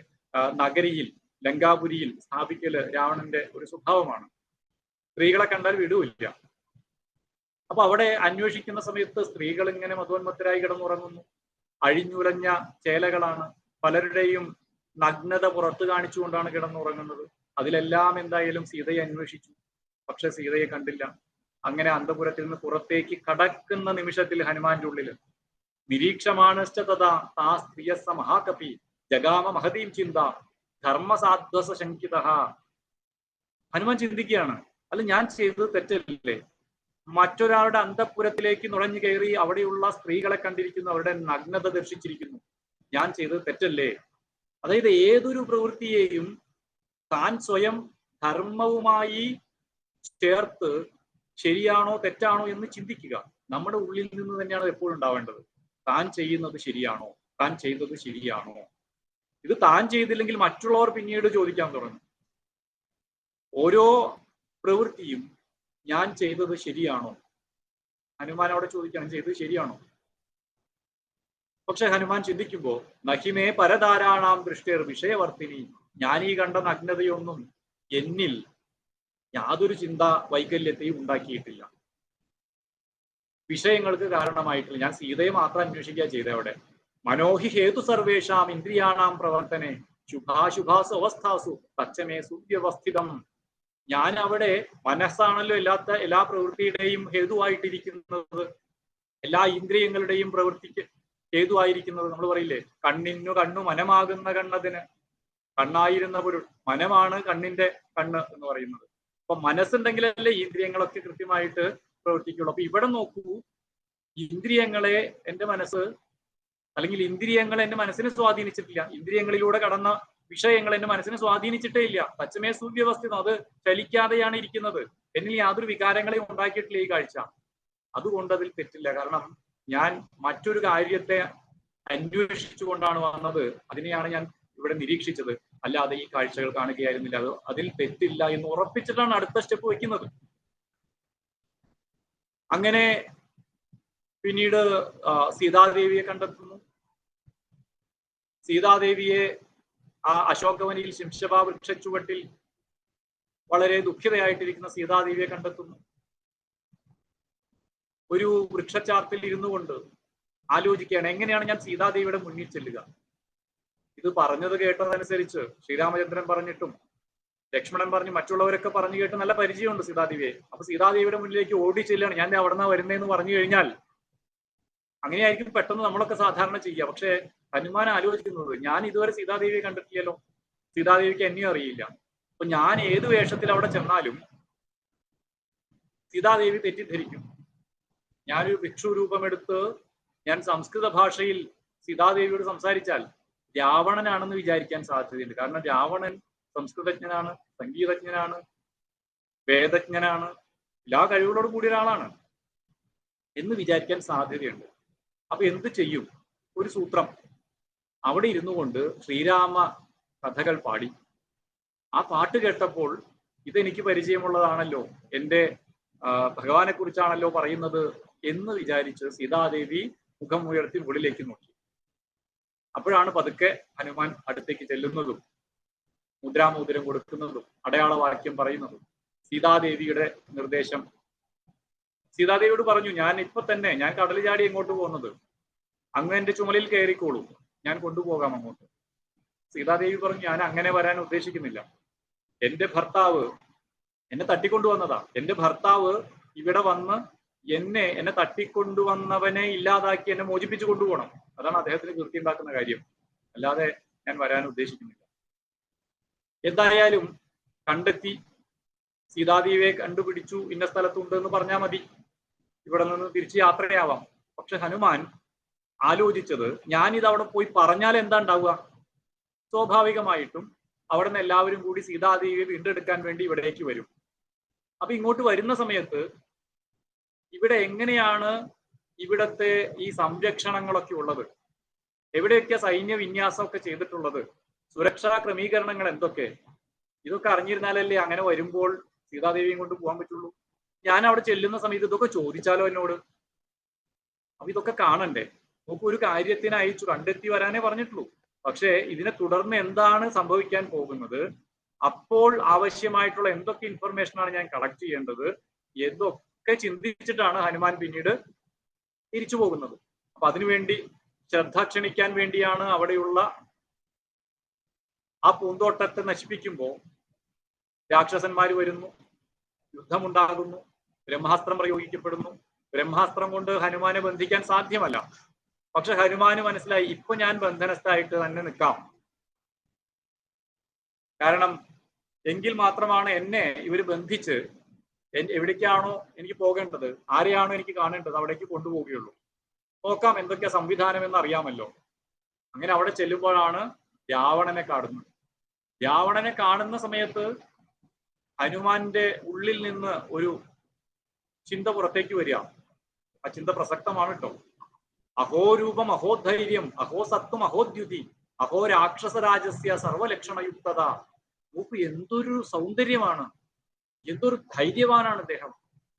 നഗരിയിൽ, ലങ്കാപുരിയിൽ സ്ഥാപിക്കല് രാവണന്റെ ഒരു സ്വഭാവമാണ്. സ്ത്രീകളെ കണ്ടാൽ വിടുവില്ല. അപ്പൊ അവിടെ അന്വേഷിക്കുന്ന സമയത്ത് സ്ത്രീകൾ ഇങ്ങനെ മധോന്മത്തരായി കിടന്നുറങ്ങുന്നു. അഴിഞ്ഞുലഞ്ഞ ചേലകളാണ്. പലരുടെയും നഗ്നത പുറത്തു കാണിച്ചുകൊണ്ടാണ് കിടന്നുറങ്ങുന്നത്. അതിലെല്ലാം എന്തായാലും സീതയെ അന്വേഷിച്ചു. പക്ഷെ സീതയെ കണ്ടില്ല. അങ്ങനെ അന്തപുരത്തിൽ നിന്ന് പുറത്തേക്ക് കടക്കുന്ന നിമിഷത്തിൽ ഹനുമാന്റെ ഉള്ളിൽ നിരീക്ഷമാണശ്ച തഥാ താ സ്ത്രീയസ മഹാകപി ജഗാമ മഹതീം ചിന്ത ധർമ്മസാധ്വസ ശങ്കിത. ഹനുമാൻ ചിന്തിക്കുകയാണ്, അല്ല ഞാൻ ചെയ്തത് തെറ്റല്ലേ? മറ്റൊരാളുടെ അന്തഃപുരത്തിലേക്ക് നുഴഞ്ഞു കയറി അവിടെയുള്ള സ്ത്രീകളെ കണ്ടിരിക്കുന്നു, അവരുടെ നഗ്നത ദർശിച്ചിരിക്കുന്നു. ഞാൻ ചെയ്തത് തെറ്റല്ലേ? അതായത് ഏതൊരു പ്രവൃത്തിയെയും താൻ സ്വയം ധർമ്മവുമായി ചേർത്ത് ശരിയാണോ തെറ്റാണോ എന്ന് ചിന്തിക്കുക. നമ്മുടെ ഉള്ളിൽ നിന്ന് തന്നെയാണ് എപ്പോഴും ഉണ്ടാവേണ്ടത്. താൻ ചെയ്യുന്നത് ശരിയാണോ, താൻ ചെയ്തത് ശരിയാണോ? ഇത് താൻ ചെയ്തില്ലെങ്കിൽ മറ്റുള്ളവർ പിന്നീട് ചോദിക്കാൻ തുടങ്ങും. ഓരോ പ്രവൃത്തിയും ഞാൻ ചെയ്തത് ശരിയാണോ? ഹനുമാൻ അവിടെ ചോദിക്കണം, ചെയ്തത് ശരിയാണോ? പക്ഷെ ഹനുമാൻ ചിന്തിക്കുമ്പോ നഹിമേ പരധാരാണാം ദൃഷ്ടിർ വിഷയവർത്തിനി, ഞാൻ ഈ കണ്ട നഗ്നതയൊന്നും എന്നിൽ യാതൊരു ചിന്താ വൈകല്യത്തെയും ഉണ്ടാക്കിയിട്ടില്ല, വിഷയങ്ങൾക്ക് കാരണമായിട്ടില്ല. ഞാൻ സീതയെ മാത്രം അന്വേഷിക്കുക ചെയ്ത അവിടെ. മനോഹി ഹേതു സർവേഷാം ഇന്ദ്രിയാണാം പ്രവർത്തനെ ശുഭാശുഭാസു അവസ്ഥാസു തച്ചമേ സുവ്യവസ്ഥിതം. ഞാൻ അവിടെ മനസ്സാണല്ലോ എല്ലാ പ്രവൃത്തിയുടെയും ഹേതുവായിട്ടിരിക്കുന്നത്, എല്ലാ ഇന്ദ്രിയങ്ങളുടെയും പ്രവൃത്തിക്ക് ഹേതുവായിരിക്കുന്നത്. നമ്മൾ പറയില്ലേ, കണ്ണിനു കണ്ണു മനമാകുന്ന കണ്ണതിന് കണ്ണായിരുന്ന പൊരുൾ. മനമാണ് കണ്ണിന്റെ കണ്ണ് എന്ന് പറയുന്നത്. അപ്പൊ മനസ്സുണ്ടെങ്കിലല്ലേ ഈ ഇന്ദ്രിയങ്ങളൊക്കെ കൃത്യമായിട്ട് പ്രവർത്തിക്കുള്ളൂ. അപ്പൊ ഇവിടെ നോക്കൂ, ഇന്ദ്രിയങ്ങളെ എന്റെ മനസ്സ്, അല്ലെങ്കിൽ ഇന്ദ്രിയങ്ങൾ എന്റെ മനസ്സിനെ സ്വാധീനിച്ചിട്ടില്ല. ഇന്ദ്രിയങ്ങളിലൂടെ കടന്ന വിഷയങ്ങൾ എന്റെ മനസ്സിനെ സ്വാധീനിച്ചിട്ടേ ഇല്ല. തച്ചമേ സുവ്യവസ്ഥിതം, അത് ചലിക്കാതെയാണ് ഇരിക്കുന്നത്. എന്നിൽ യാതൊരു വികാരങ്ങളെയും ഉണ്ടാക്കിയിട്ടില്ല ഈ കാഴ്ച. അതുകൊണ്ട് അതിൽ തെറ്റില്ല. കാരണം ഞാൻ മറ്റൊരു കാര്യത്തെ അന്വേഷിച്ചുകൊണ്ടാണ് വന്നത്, അതിനെയാണ് ഞാൻ ഇവിടെ നിരീക്ഷിച്ചത്, അല്ലാതെ ഈ കാഴ്ചകൾ കാണുകയായിരുന്നില്ല. അതിൽ തെറ്റില്ല എന്ന് ഉറപ്പിച്ചിട്ടാണ് അടുത്ത സ്റ്റെപ്പ് വെക്കുന്നത്. അങ്ങനെ പിന്നീട് സീതാദേവിയെ കണ്ടെത്തുന്നു. സീതാദേവിയെ ആ അശോകവനിയിൽ ശിംശപാ വൃക്ഷച്ചുവട്ടിൽ വളരെ ദുഃഖിതയായിട്ടിരിക്കുന്ന സീതാദേവിയെ കണ്ടെത്തുന്നു. ഒരു വൃക്ഷച്ചാർത്തിൽ ഇരുന്നു കൊണ്ട് ആലോചിക്കുകയാണ്, എങ്ങനെയാണ് ഞാൻ സീതാദേവിയുടെ മുന്നിൽ ചെല്ലുക? ഇത് പറഞ്ഞത് കേട്ടതനുസരിച്ച് ശ്രീരാമചന്ദ്രൻ പറഞ്ഞിട്ടും ലക്ഷ്മണൻ പറഞ്ഞു, മറ്റുള്ളവരൊക്കെ പറഞ്ഞു കേട്ട് നല്ല പരിചയമുണ്ട് സീതാദേവിയെ. അപ്പൊ സീതാദേവിയുടെ മുന്നിലേക്ക് ഓടി ചെല്ലുകയാണ്, ഞാൻ അവിടെ നിന്നാ വരുന്നതെന്ന് പറഞ്ഞു കഴിഞ്ഞാൽ അങ്ങനെയായിരിക്കും പെട്ടെന്ന് നമ്മളൊക്കെ സാധാരണ ചെയ്യുക. പക്ഷെ ഹനുമാൻ ആലോചിക്കുന്നത്, ഞാൻ ഇതുവരെ സീതാദേവിയെ കണ്ടിട്ടില്ലല്ലോ, സീതാദേവിക്ക് എന്നെയും അറിയില്ല. അപ്പൊ ഞാൻ ഏത് വേഷത്തിൽ അവിടെ ചെന്നാലും സീതാദേവി തെറ്റിദ്ധരിക്കും. ഞാനൊരു ഭിക്ഷു രൂപമെടുത്ത് ഞാൻ സംസ്കൃത ഭാഷയിൽ സീതാദേവിയോട് സംസാരിച്ചാൽ രാവണനാണെന്ന് വിചാരിക്കാൻ സാധ്യതയുണ്ട്. കാരണം രാവണൻ സംസ്കൃതജ്ഞനാണ്, സംഗീതജ്ഞനാണ്, വേദജ്ഞനാണ്, എല്ലാ കഴിവുകളോട് കൂടിയ ഒരാളാണ് എന്ന് വിചാരിക്കാൻ സാധ്യതയുണ്ട്. അപ്പൊ എന്ത് ചെയ്യും? ഒരു സൂത്രം, അവിടെ ഇരുന്നു കൊണ്ട് ശ്രീരാമ കഥകൾ പാടി. ആ പാട്ട് കേട്ടപ്പോൾ ഇതെനിക്ക് പരിചയമുള്ളതാണല്ലോ, എൻ്റെ ഭഗവാനെ കുറിച്ചാണല്ലോ പറയുന്നത് എന്ന് വിചാരിച്ച് സീതാദേവി മുഖം ഉയർത്തി മുകളിലേക്ക് നോക്കി. അപ്പോഴാണ് പതുക്കെ ഹനുമാൻ അടുത്തേക്ക് ചെല്ലുന്നതും മുദ്രാമോതിരം കൊടുക്കുന്നതും അടയാളവാക്യം പറയുന്നതും. സീതാദേവിയുടെ നിർദ്ദേശം, സീതാദേവിയോട് പറഞ്ഞു, ഞാൻ ഇപ്പൊ തന്നെ, ഞാൻ കടൽ ചാടി എങ്ങോട്ട് പോകുന്നത്, അങ്ങ് എന്റെ ചുമലിൽ കയറിക്കോളൂ, ഞാൻ കൊണ്ടുപോകാം അങ്ങോട്ട്. സീതാദേവി പറഞ്ഞു, ഞാൻ അങ്ങനെ വരാൻ ഉദ്ദേശിക്കുന്നില്ല. എന്റെ ഭർത്താവ് എന്നെ തട്ടിക്കൊണ്ടുവന്നതാ. എന്റെ ഭർത്താവ് ഇവിടെ വന്ന് എന്നെ തട്ടിക്കൊണ്ടുവന്നവനെ ഇല്ലാതാക്കി എന്നെ മോചിപ്പിച്ചു കൊണ്ടുപോകണം. അതാണ് അദ്ദേഹത്തിന് കീർത്തി ഉണ്ടാക്കുന്ന കാര്യം. അല്ലാതെ ഞാൻ വരാൻ ഉദ്ദേശിക്കുന്നില്ല. എന്തായാലും കണ്ടെത്തി, സീതാദേവിയെ കണ്ടുപിടിച്ചു, ഇന്ന സ്ഥലത്തുണ്ട് എന്ന് പറഞ്ഞാൽ മതി, ഇവിടെ നിന്ന് തിരിച്ച് യാത്രയാവാം. പക്ഷെ ഹനുമാൻ ആലോചിച്ചത്, ഞാനിത് അവിടെ പോയി പറഞ്ഞാൽ എന്താ ഉണ്ടാവുക? സ്വാഭാവികമായിട്ടും അവിടെ നിന്ന് എല്ലാവരും കൂടി സീതാദേവിയെ വീണ്ടെടുക്കാൻ വേണ്ടി ഇവിടേക്ക് വരും. അപ്പൊ ഇങ്ങോട്ട് വരുന്ന സമയത്ത് ഇവിടെ എങ്ങനെയാണ് ഇവിടത്തെ ഈ സംരക്ഷണങ്ങളൊക്കെ ഉള്ളത്, എവിടെയൊക്കെ സൈന്യ വിന്യാസമൊക്കെ ചെയ്തിട്ടുള്ളത്, സുരക്ഷാ ക്രമീകരണങ്ങൾ എന്തൊക്കെ, ഇതൊക്കെ അറിഞ്ഞിരുന്നാലല്ലേ അങ്ങനെ വരുമ്പോൾ സീതാദേവിയും കൊണ്ട് പോകാൻ പറ്റുള്ളൂ. ഞാൻ അവിടെ ചെല്ലുന്ന സമയത്ത് ഇതൊക്കെ ചോദിച്ചാലോ എന്നോട്? അപ്പൊ ഇതൊക്കെ കാണണ്ടേ? നമുക്ക് ഒരു കാര്യത്തിന് അയച്ചു കണ്ടെത്തി വരാനേ പറഞ്ഞിട്ടുള്ളൂ. പക്ഷേ ഇതിനെ തുടർന്ന് എന്താണ് സംഭവിക്കാൻ പോകുന്നത്, അപ്പോൾ ആവശ്യമായിട്ടുള്ള എന്തൊക്കെ ഇൻഫർമേഷനാണ് ഞാൻ കളക്ട് ചെയ്യേണ്ടത് എന്നൊക്കെ ചിന്തിച്ചിട്ടാണ് ഹനുമാൻ പിന്നീട് തിരിച്ചു പോകുന്നത്. അപ്പൊ അതിനുവേണ്ടി ശ്രദ്ധ ക്ഷണിക്കാൻ വേണ്ടിയാണ് അവിടെയുള്ള ആ പൂന്തോട്ടത്തെ നശിപ്പിക്കുമ്പോൾ രാക്ഷസന്മാർ വരുന്നു, യുദ്ധമുണ്ടാകുന്നു, ബ്രഹ്മാസ്ത്രം പ്രയോഗിക്കപ്പെടുന്നു. ബ്രഹ്മാസ്ത്രം കൊണ്ട് ഹനുമാനെ ബന്ധിക്കാൻ സാധ്യമല്ല. പക്ഷെ ഹനുമാന് മനസ്സിലായി, ഇപ്പൊ ഞാൻ ബന്ധനസ്ഥായിട്ട് തന്നെ നിൽക്കാം. കാരണം എങ്കിൽ മാത്രമാണ് എന്നെ ഇവർ ബന്ധിച്ച് എവിടേക്കാണോ എനിക്ക് പോകേണ്ടത്, ആരെയാണോ എനിക്ക് കാണേണ്ടത് അവിടേക്ക് കൊണ്ടുപോവുകയുള്ളൂ. നോക്കാം എന്തൊക്കെയാ സംവിധാനം എന്ന് അറിയാമല്ലോ. അങ്ങനെ അവിടെ ചെല്ലുമ്പോഴാണ് രാവണനെ കാണുന്നത്. രാവണനെ കാണുന്ന സമയത്ത് ഹനുമാന്റെ ഉള്ളിൽ നിന്ന് ഒരു ചിന്ത പുറത്തേക്ക് വരിക. ആ ചിന്ത പ്രസക്തമാണ് കേട്ടോ. അഹോരൂപം അഹോധൈര്യം അഹോ സത്വം അഹോദ്യുതി. അഹോ രാക്ഷസരാജസ്യ സർവലക്ഷണയുക്തത. നോക്കൂ, എന്തൊരു സൗന്ദര്യമാണ്, എന്തൊരു ധൈര്യവാനാണ് അദ്ദേഹം,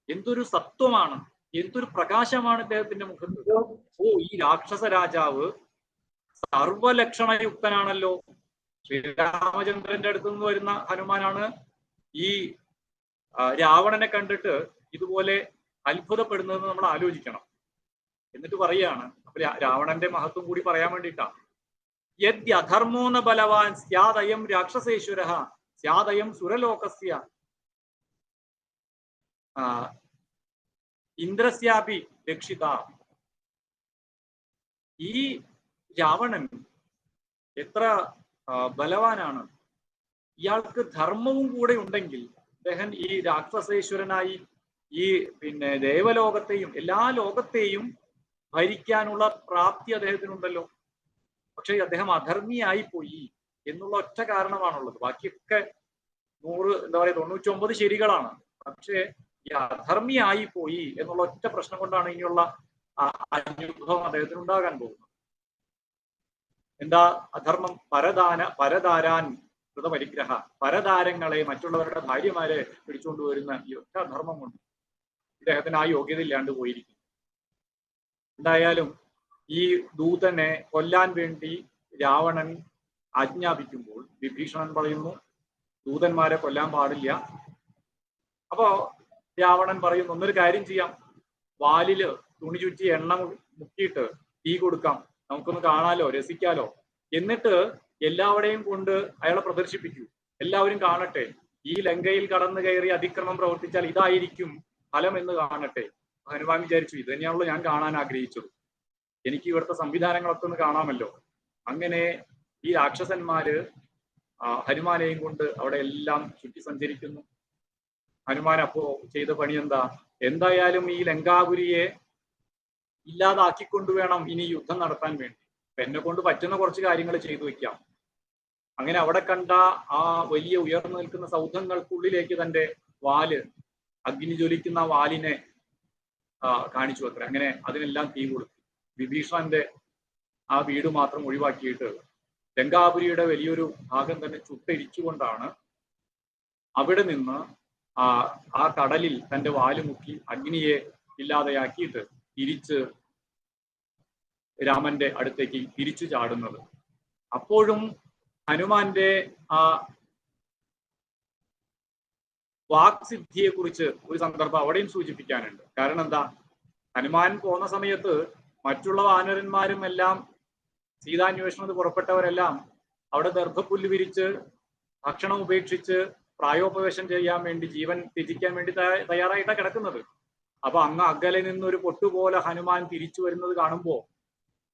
എന്തൊരു സത്വമാണ്, എന്തൊരു പ്രകാശമാണ് ഇദ്ദേഹത്തിന്റെ മുഖത്ത്. ഓ, ഈ രാക്ഷസ രാജാവ് സർവലക്ഷണയുക്തനാണല്ലോ. ശ്രീരാമചന്ദ്രന്റെ അടുത്ത് നിന്ന് വരുന്ന ഹനുമാനാണ് ഈ രാവണനെ കണ്ടിട്ട് ഇതുപോലെ അത്ഭുതപ്പെടുന്നതെന്ന് നമ്മൾ ആലോചിക്കണം. എന്നിട്ട് പറയാണ്, അപ്പൊ രാവണന്റെ മഹത്വം കൂടി പറയാൻ വേണ്ടിയിട്ടാ. യദ്യധർമ്മോന ബലവാൻ സ്യാദയം രാക്ഷസേശ്വര സ്യാദയം സുരലോകസ്യ ഇന്ദ്രസ്യാപി രക്ഷിത. ഈ രാവണൻ എത്ര ബലവാനാണ്, ഇയാൾക്ക് ധർമ്മവും കൂടെ ഉണ്ടെങ്കിൽ അദ്ദേഹം ഈ രാക്ഷസേശ്വരനായി ഈ ദേവലോകത്തെയും എല്ലാ ലോകത്തെയും ഭരിക്കാനുള്ള പ്രാപ്തി അദ്ദേഹത്തിനുണ്ടല്ലോ. പക്ഷെ അദ്ദേഹം അധർമ്മിയായി പോയി എന്നുള്ള ഒറ്റ കാരണമാണുള്ളത്. ബാക്കിയൊക്കെ 99 ശരികളാണ്. പക്ഷേ ഈ അധർമ്മിയായി പോയി എന്നുള്ള ഒറ്റ പ്രശ്നം കൊണ്ടാണ് ഇനിയുള്ള അനുഭവം അദ്ദേഹത്തിന് ഉണ്ടാകാൻ പോകുന്നത്. എന്താ അധർമ്മം? പരദാരാൻ കൃതപരിഗ്രഹ. പരദാരങ്ങളെ, മറ്റുള്ളവരുടെ ഭാര്യമാരെ പിടിച്ചുകൊണ്ടുവരുന്ന ഈ ഒറ്റ അധർമ്മം കൊണ്ട് ഇദ്ദേഹത്തിന് ആ യോഗ്യത ഇല്ലാണ്ട് പോയിരിക്കും. എന്തായാലും ഈ ദൂതനെ കൊല്ലാൻ വേണ്ടി രാവണൻ ആജ്ഞാപിക്കുമ്പോൾ വിഭീഷണൻ പറയുന്നു ദൂതന്മാരെ കൊല്ലാൻ പാടില്ല. അപ്പോ രാവണൻ പറയുന്നു, ഒന്നൊരു കാര്യം ചെയ്യാം, വാലില് തുണി ചുറ്റി എണ്ണ മുക്കിയിട്ട് തീ കൊടുക്കാം, നമുക്കൊന്ന് കാണാലോ, രസിക്കാലോ. എന്നിട്ട് എല്ലാവരെയും കൊണ്ട് അയാളെ പ്രദർശിപ്പിക്കൂ, എല്ലാവരും കാണട്ടെ. ഈ ലങ്കയിൽ കടന്നു കയറി അതിക്രമം പ്രവർത്തിച്ചാൽ ഇതായിരിക്കും ഫലം എന്ന് കാണട്ടെ. ഹനുമാൻ വിചാരിച്ചു, ഇത് തന്നെയാണല്ലോ ഞാൻ കാണാൻ ആഗ്രഹിച്ചത്, എനിക്ക് ഇവിടുത്തെ സംവിധാനങ്ങളൊക്കെ ഒന്ന് കാണാമല്ലോ. അങ്ങനെ ഈ രാക്ഷസന്മാര് ഹനുമാനെയും കൊണ്ട് അവിടെ എല്ലാം ചുറ്റി സഞ്ചരിക്കുന്നു. ഹനുമാൻ അപ്പോ ചെയ്ത പണി എന്താ? എന്തായാലും ഈ ലങ്കാപുരിയെ ഇല്ലാതാക്കിക്കൊണ്ട് വേണം ഇനി യുദ്ധം നടത്താൻ വേണ്ടി. എന്നെ കൊണ്ട് പറ്റുന്ന കുറച്ച് കാര്യങ്ങൾ ചെയ്തു വെക്കാം. അങ്ങനെ അവിടെ കണ്ട ആ വലിയ ഉയർന്നു നിൽക്കുന്ന സൗധങ്ങൾക്കുള്ളിലേക്ക് തന്റെ വാല്, അഗ്നി ജ്വലിക്കുന്ന വാലിനെ കാണിച്ചു അത്ര. അങ്ങനെ അതിനെല്ലാം തീ കൊടുത്തു. വിഭീഷണന്റെ ആ വീട് മാത്രം ഒഴിവാക്കിയിട്ട് ലങ്കാപുരിയുടെ വലിയൊരു ഭാഗം തന്നെ ചുട്ടരിച്ചുകൊണ്ടാണ് അവിടെ നിന്ന് ആ കടലിൽ തന്റെ വാല് മുക്കി അഗ്നിയെ ഇല്ലാതെയാക്കിയിട്ട് തിരിച്ച് രാമന്റെ അടുത്തേക്ക് തിരിച്ചു ചാടുന്നത്. അപ്പോഴും ഹനുമാന്റെ ആ വാക്സിദ്ധിയെ കുറിച്ച് ഒരു സന്ദർഭം അവിടെയും സൂചിപ്പിക്കാനുണ്ട്. കാരണം എന്താ, ഹനുമാൻ പോന്ന സമയത്ത് മറ്റുള്ള വാനരന്മാരും എല്ലാം സീതാന്വേഷണത്തിന് പുറപ്പെട്ടവരെല്ലാം അവിടെ ദർഭപ്പുല്ല് വിരിച്ച് ഭക്ഷണം ഉപേക്ഷിച്ച് പ്രായോപവേശം ചെയ്യാൻ വേണ്ടി, ജീവൻ ത്യജിക്കാൻ വേണ്ടി തയ്യാറായിട്ടാണ് കിടക്കുന്നത്. അപ്പൊ അങ്ങ് അകലെ നിന്നൊരു പൊട്ടുപോലെ ഹനുമാൻ തിരിച്ചു വരുന്നത് കാണുമ്പോ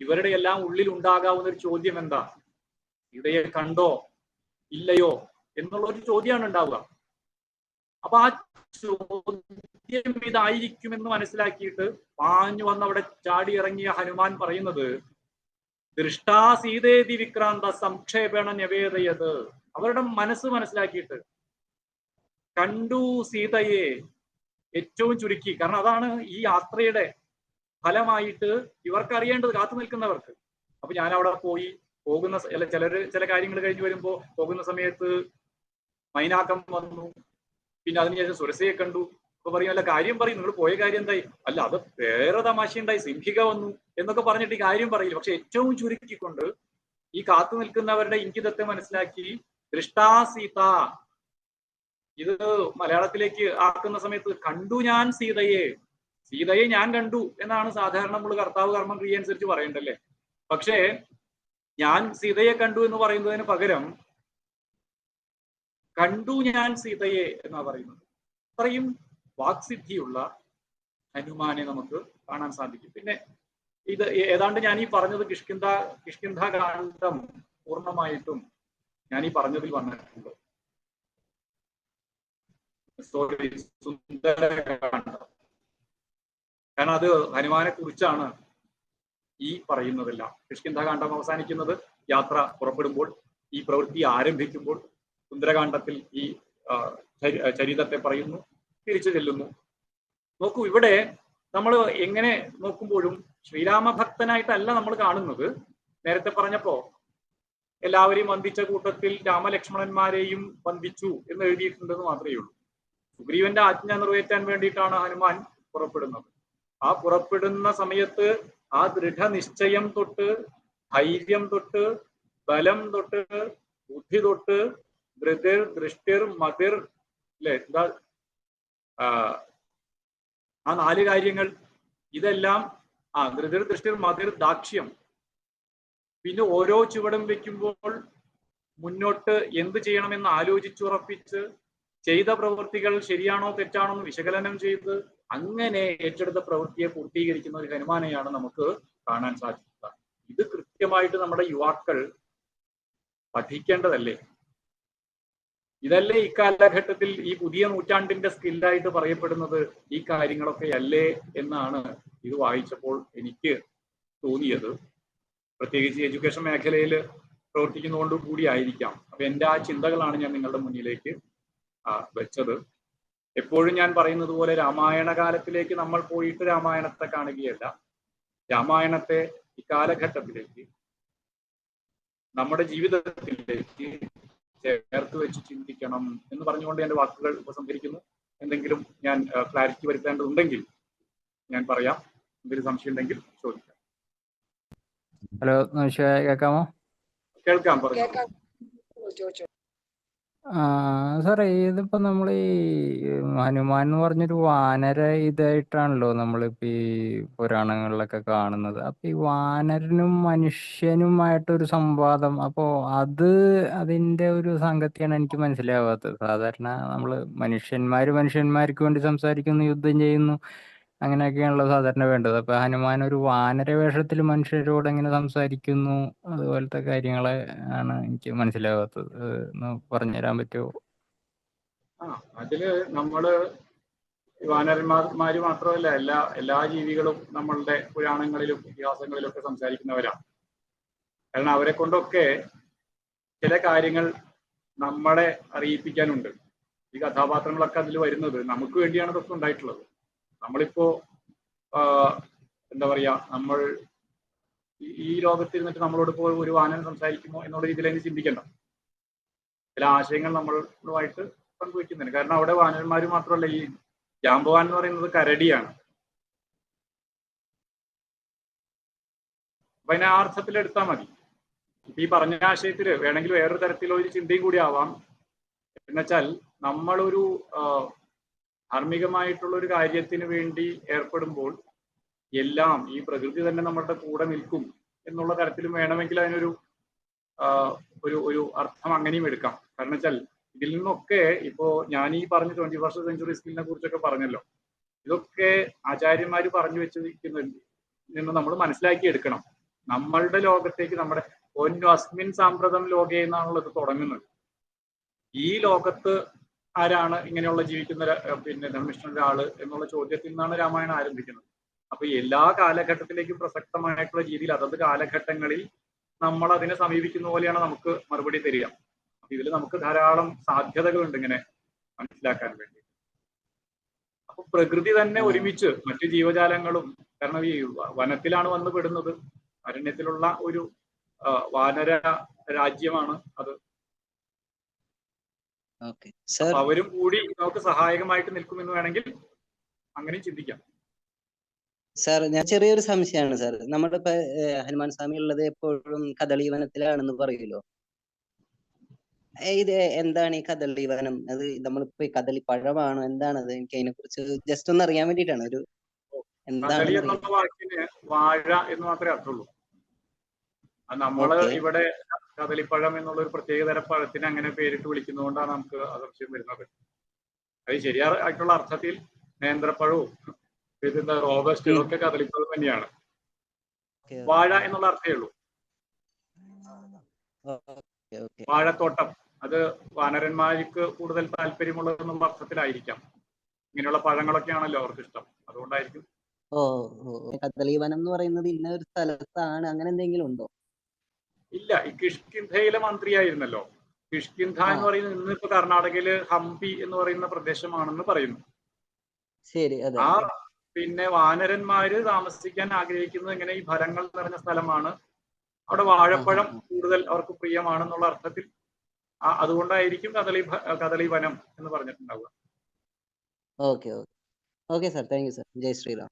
ഇവരുടെ എല്ലാം ഉള്ളിൽ ഉണ്ടാകാവുന്ന ഒരു ചോദ്യം എന്താ? സീതയെ കണ്ടോ ഇല്ലയോ എന്നുള്ള ഒരു ചോദ്യമാണ് ഉണ്ടാവുക. അപ്പൊ ആ ചോദ്യം ഇതായിരിക്കുമെന്ന് മനസ്സിലാക്കിയിട്ട് പാഞ്ഞു വന്ന് അവിടെ ചാടി ഇറങ്ങിയ ഹനുമാൻ പറയുന്നത്, ദൃഷ്ടാ സീതേതി വിക്രാന്ത സംക്ഷേപേണ നിവേദയത്. അവരുടെ മനസ്സ് മനസ്സിലാക്കിയിട്ട് കണ്ടു സീതയെ ഏറ്റവും ചുരുക്കി. കാരണം അതാണ് ഈ യാത്രയുടെ ഫലമായിട്ട് ഇവർക്ക് അറിയേണ്ടത്, കാത്തു നിൽക്കുന്നവർക്ക്. അപ്പൊ ഞാൻ അവിടെ പോയി പോകുന്ന ചില കാര്യങ്ങൾ കഴിഞ്ഞ് വരുമ്പോ പോകുന്ന സമയത്ത് മൈനാക്കം വന്നു, പിന്നെ അതിനുശേഷം സുരസയെ കണ്ടു. അപ്പൊ പറയും, അല്ല കാര്യം പറയും, നിങ്ങൾ പോയ കാര്യം എന്തായി? അല്ല അത് വേറെ തമാശയുണ്ടായി, സിംഹിക വന്നു എന്നൊക്കെ പറഞ്ഞിട്ട് ഈ കാര്യം പറയില്ല. പക്ഷെ ഏറ്റവും ചുരുക്കിക്കൊണ്ട് ഈ കാത്തു നിൽക്കുന്നവരുടെ ഇംഗിതത്തെ മനസ്സിലാക്കി ദൃഷ്ടാ സീത, ഇത് മലയാളത്തിലേക്ക് ആക്കുന്ന സമയത്ത് കണ്ടു ഞാൻ സീതയെ, സീതയെ ഞാൻ കണ്ടു എന്നാണ് സാധാരണ നമ്മൾ കർത്താവ് കർമ്മം ക്രിയ അനുസരിച്ച് പറയണ്ടല്ലേ. പക്ഷേ ഞാൻ സീതയെ കണ്ടു എന്ന് പറയുന്നതിന് പകരം കണ്ടു ഞാൻ സീതയെ എന്നാ പറയുന്നത്. അത്രയും വാക്സിദ്ധിയുള്ള ഹനുമാനെ നമുക്ക് കാണാൻ സാധിക്കും. പിന്നെ ഇത് ഏതാണ്ട് ഞാൻ ഈ പറഞ്ഞത് കിഷ്കിന്ധ കാണ്ഡം പൂർണ്ണമായിട്ടും ഞാൻ ഈ പറഞ്ഞതിൽ വന്നിട്ടുണ്ട്. സോറി, സുന്ദരകാന്ഡം. കാരണം അത് ഹനുമാനെ കുറിച്ചാണ് ഈ പറയുന്നതെല്ലാം. കിഷ്കിന്ധകാന്ഡം അവസാനിക്കുന്നത് യാത്ര പുറപ്പെടുമ്പോൾ, ഈ പ്രവൃത്തി ആരംഭിക്കുമ്പോൾ. സുന്ദരകാന്ഡത്തിൽ ഈ ചരിതത്തെ പറയുന്നു, തിരിച്ചു ചെല്ലുന്നു. നോക്കൂ, ഇവിടെ നമ്മൾ എങ്ങനെ നോക്കുമ്പോഴും ശ്രീരാമഭക്തനായിട്ടല്ല നമ്മൾ കാണുന്നത്. നേരത്തെ പറഞ്ഞപ്പോ എല്ലാവരെയും വന്ദിച്ച കൂട്ടത്തിൽ രാമലക്ഷ്മണന്മാരെയും വന്ദിച്ചു എന്ന് എഴുതിയിട്ടുണ്ടെന്ന് മാത്രമേ ഉള്ളൂ. സുഗ്രീവന്റെ ആജ്ഞ നിറവേറ്റാൻ വേണ്ടിയിട്ടാണ് ഹനുമാൻ പുറപ്പെടുന്നത്. ആ പുറപ്പെടുന്ന സമയത്ത് ആ ദൃഢനിശ്ചയം തൊട്ട്, ധൈര്യം തൊട്ട്, ബലം തൊട്ട്, ബുദ്ധി തൊട്ട്, ധൃതിർ ദൃഷ്ടിർ മതിർ, അല്ലെ, എന്താ ആ 4 കാര്യങ്ങൾ, ഇതെല്ലാം ധൃതിർ ദൃഷ്ടിർ മതിർ ദാക്ഷ്യം. പിന്നെ ഓരോ ചുവടും വെക്കുമ്പോൾ മുന്നോട്ട് എന്ത് ചെയ്യണമെന്ന് ആലോചിച്ചുറപ്പിച്ച്, ചെയ്ത പ്രവൃത്തികൾ ശരിയാണോ തെറ്റാണോ എന്ന് വിശകലനം ചെയ്ത് അങ്ങനെ ഏറ്റെടുത്ത പ്രവൃത്തിയെ പൂർത്തീകരിക്കുന്ന ഒരു ഹനുമാനെയാണ് നമുക്ക് കാണാൻ സാധിക്കുക. ഇത് കൃത്യമായിട്ട് നമ്മുടെ യുവാക്കൾ പഠിക്കേണ്ടതല്ലേ? ഇതല്ലേ ഇക്കാലഘട്ടത്തിൽ ഈ പുതിയ നൂറ്റാണ്ടിന്റെ സ്കില്ലായിട്ട് പറയപ്പെടുന്നത്? ഈ കാര്യങ്ങളൊക്കെ അല്ലേ എന്നാണ് ഇത് വായിച്ചപ്പോൾ എനിക്ക് തോന്നിയത്. പ്രത്യേകിച്ച് എഡ്യൂക്കേഷൻ മേഖലയിൽ പ്രവർത്തിക്കുന്നതുകൊണ്ട് കൂടി ആയിരിക്കാം. അപ്പൊ എൻ്റെ ആ ചിന്തകളാണ് ഞാൻ നിങ്ങളുടെ മുന്നിലേക്ക് വെച്ചത്. എപ്പോഴും ഞാൻ പറയുന്നത് പോലെ രാമായണ കാലത്തിലേക്ക് നമ്മൾ പോയിട്ട് രാമായണത്തെ കാണുകയല്ല, രാമായണത്തെ ഇക്കാലഘട്ടത്തിലേക്ക്, നമ്മുടെ ജീവിതത്തിലേക്ക് ചേർത്ത് വെച്ച് ചിന്തിക്കണം എന്ന് പറഞ്ഞുകൊണ്ട് എൻ്റെ വാക്കുകൾ ഉപസംഹരിക്കുന്നു. എന്തെങ്കിലും ഞാൻ ക്ലാരിറ്റി വരുത്തേണ്ടതുണ്ടെങ്കിൽ ഞാൻ പറയാം. എന്തെങ്കിലും സംശയം ഉണ്ടെങ്കിൽ ചോദിക്കാം. ഹലോ, കേൾക്കാമോ? കേൾക്കാം, പറഞ്ഞു. സാറേ, ഇതിപ്പോ നമ്മൾ ഈ ഹനുമാൻ എന്ന് പറഞ്ഞൊരു വാനര ഇതായിട്ടാണല്ലോ നമ്മളിപ്പോ ഈ പുരാണങ്ങളിലൊക്കെ കാണുന്നത്. അപ്പൊ ഈ വാനരനും മനുഷ്യനുമായിട്ടൊരു സംവാദം, അപ്പോ അതിന്റെ ഒരു സംഗതിയാണ് എനിക്ക് മനസ്സിലാവാത്തത്. സാധാരണ നമ്മള് മനുഷ്യന്മാർക്ക് വേണ്ടി സംസാരിക്കുന്നു, യുദ്ധം ചെയ്യുന്നു, അങ്ങനെയൊക്കെയാണല്ലോ സാധാരണ വേണ്ടത്. അപ്പൊ ഹനുമാൻ ഒരു വാനര വേഷത്തിൽ മനുഷ്യരോട് എങ്ങനെ സംസാരിക്കുന്നു, അതുപോലത്തെ കാര്യങ്ങളെ ആണ് എനിക്ക് മനസ്സിലാവാത്തത്. ഒന്ന് പറഞ്ഞുതരാൻ പറ്റുമോ? അതില് നമ്മള് വാനരന്മാര് മാത്രമല്ല, എല്ലാ ജീവികളും നമ്മളുടെ പുരാണങ്ങളിലും ഇതിഹാസങ്ങളിലും ഒക്കെ സംസാരിക്കുന്നവരാണ്. കാരണം അവരെ കൊണ്ടൊക്കെ ചില കാര്യങ്ങൾ നമ്മളെ അറിയിപ്പിക്കാനുണ്ട്. ഈ കഥാപാത്രങ്ങളൊക്കെ അതിൽ വരുന്നത് നമുക്ക് വേണ്ടിയാണ് ഇതൊക്കെ ഉണ്ടായിട്ടുള്ളത്. നമ്മളിപ്പോ എന്താ പറയാ, നമ്മൾ ഈ ലോകത്തിരുന്നിട്ട് നമ്മളോട് ഇപ്പോൾ ഒരു വാനരൻ സംസാരിക്കുമോ എന്നുള്ള രീതിയിലേക്ക് ചിന്തിക്കണ്ട. ചില ആശയങ്ങൾ നമ്മളുമായിട്ട് പങ്കുവെക്കുന്നുണ്ട്. കാരണം അവിടെ വാനരന്മാർ മാത്രമല്ല, ഈ ജാമ്പവാൻ എന്ന് പറയുന്നത് കരടിയാണ്. അപ്പൊ അതിനെ ആ അർത്ഥത്തിൽ എടുത്താൽ മതി. ഈ പറഞ്ഞ ആശയത്തിൽ വേണമെങ്കിൽ വേറൊരു തരത്തിലൊരു ചിന്തയും കൂടി ആവാം. എന്നുവെച്ചാൽ നമ്മളൊരു ധാർമ്മികമായിട്ടുള്ള ഒരു കാര്യത്തിന് വേണ്ടി ഏർപ്പെടുമ്പോൾ എല്ലാം ഈ പ്രകൃതി തന്നെ നമ്മളുടെ കൂടെ നിൽക്കും എന്നുള്ള തരത്തിലും വേണമെങ്കിൽ അതിനൊരു ഒരു അർത്ഥം അങ്ങനെയും എടുക്കാം. കാരണം വെച്ചാൽ ഇതിൽ നിന്നൊക്കെ ഇപ്പോ ഞാൻ ഈ പറഞ്ഞ 21st സെഞ്ചുറി സ്കില്ലിനെ കുറിച്ചൊക്കെ പറഞ്ഞല്ലോ, ഇതൊക്കെ ആചാര്യന്മാർ പറഞ്ഞു വെച്ചിരിക്കുന്ന നമ്മൾ മനസ്സിലാക്കി എടുക്കണം. നമ്മളുടെ ലോകത്തേക്ക്, നമ്മുടെ അസ്മിൻ സാമ്പ്രതം ലോകേ എന്നാണുള്ളത് തുടങ്ങുന്നത്. ഈ ലോകത്ത് ആരാണ് ഇങ്ങനെയുള്ള ജീവിക്കുന്ന ധർമ്മിഷ്ഠന്റെ ആള് എന്നുള്ള ചോദ്യത്തിൽ നിന്നാണ് രാമായണം ആരംഭിക്കുന്നത്. അപ്പൊ എല്ലാ കാലഘട്ടത്തിലേക്കും പ്രസക്തമായിട്ടുള്ള രീതിയിൽ അതത് കാലഘട്ടങ്ങളിൽ നമ്മൾ അതിനെ സമീപിക്കുന്ന പോലെയാണ് നമുക്ക് മറുപടി തരിക. അപ്പൊ ഇതിൽ നമുക്ക് ധാരാളം സാധ്യതകളുണ്ട് ഇങ്ങനെ മനസ്സിലാക്കാൻ വേണ്ടി. അപ്പൊ പ്രകൃതി തന്നെ ഒരുമിച്ച് മറ്റു ജീവജാലങ്ങളും, കാരണം ഈ വനത്തിലാണ് വന്ന് പെടുന്നത്, അരണ്യത്തിലുള്ള ഒരു വാനര രാജ്യമാണ് അത്. അവരും കൂടി നമുക്ക് സഹായകമായിട്ട് നിൽക്കുമെന്ന് വേണമെങ്കിൽ അങ്ങനെ ചിന്തിക്കാം. സാർ, ഞാൻ ചെറിയൊരു സംശയമാണ് സാർ. നമ്മുടെ ഇപ്പൊ ഹനുമാൻ സ്വാമി ഉള്ളത് എപ്പോഴും കദളി വനത്തിലാണെന്ന് പറയുമല്ലോ. ഇത് എന്താണ് ഈ കദളി വനം? അത് നമ്മളിപ്പോ കദളി പഴമാണോ, എന്താണത്? എനിക്ക് അതിനെ കുറിച്ച് ജസ്റ്റ് ഒന്ന് അറിയാൻ വേണ്ടിയിട്ടാണ്. ഒരു കദളി എന്നുള്ള വാക്കിന് വാഴ എന്ന് മാത്രമേ അർത്ഥമുള്ളൂ. നമ്മള് ഇവിടെ കദളിപ്പഴം എന്നുള്ള ഒരു പ്രത്യേകതര പഴത്തിന് അങ്ങനെ പേരിട്ട് വിളിക്കുന്നതുകൊണ്ടാണ് നമുക്ക് സംശയം വരുന്നത്. അത് ശരിയായിട്ടുള്ള അർത്ഥത്തിൽ നേന്ത്രപ്പഴവും റോബസ്റ്റ് ഒക്കെ കദളിപ്പഴം തന്നെയാണ്. വാഴ എന്നുള്ള അർത്ഥമേ ഉള്ളൂ. വാഴത്തോട്ടം അത് വാനരന്മാർക്ക് കൂടുതൽ താല്പര്യമുള്ളതെന്നുള്ള അർത്ഥത്തിലായിരിക്കാം. ഇങ്ങനെയുള്ള പഴങ്ങളൊക്കെയാണല്ലോ അവർക്ക് ഇഷ്ടം, അതുകൊണ്ടായിരിക്കും. കദളി വനം എന്ന് പറയുന്നത് ഇന്ന ഒരു സ്ഥലത്താണ്, അങ്ങനെ എന്തെങ്കിലും ഉണ്ടോ? ഇല്ല, ഈ കിഷ്കിന്ധയിലെ മന്ത്രിയായിരുന്നല്ലോ. കിഷ്കിന്ധ എന്ന് പറയുന്നത് ഇന്നിപ്പോ കർണാടകയില് ഹംപി എന്ന് പറയുന്ന പ്രദേശമാണെന്ന് പറയുന്നു. ശരി. ആ പിന്നെ വാനരന്മാര് താമസിക്കാൻ ആഗ്രഹിക്കുന്നത് ഇങ്ങനെ ഈ ഫലങ്ങൾ നിറഞ്ഞ സ്ഥലമാണ്, അവിടെ വാഴപ്പഴം കൂടുതൽ അവർക്ക് പ്രിയമാണെന്നുള്ള അർത്ഥത്തിൽ അതുകൊണ്ടായിരിക്കും കദളി വനം എന്ന് പറഞ്ഞിട്ടുണ്ടാവുക. Okay okay okay sir, thank you sir. Jai Sriram.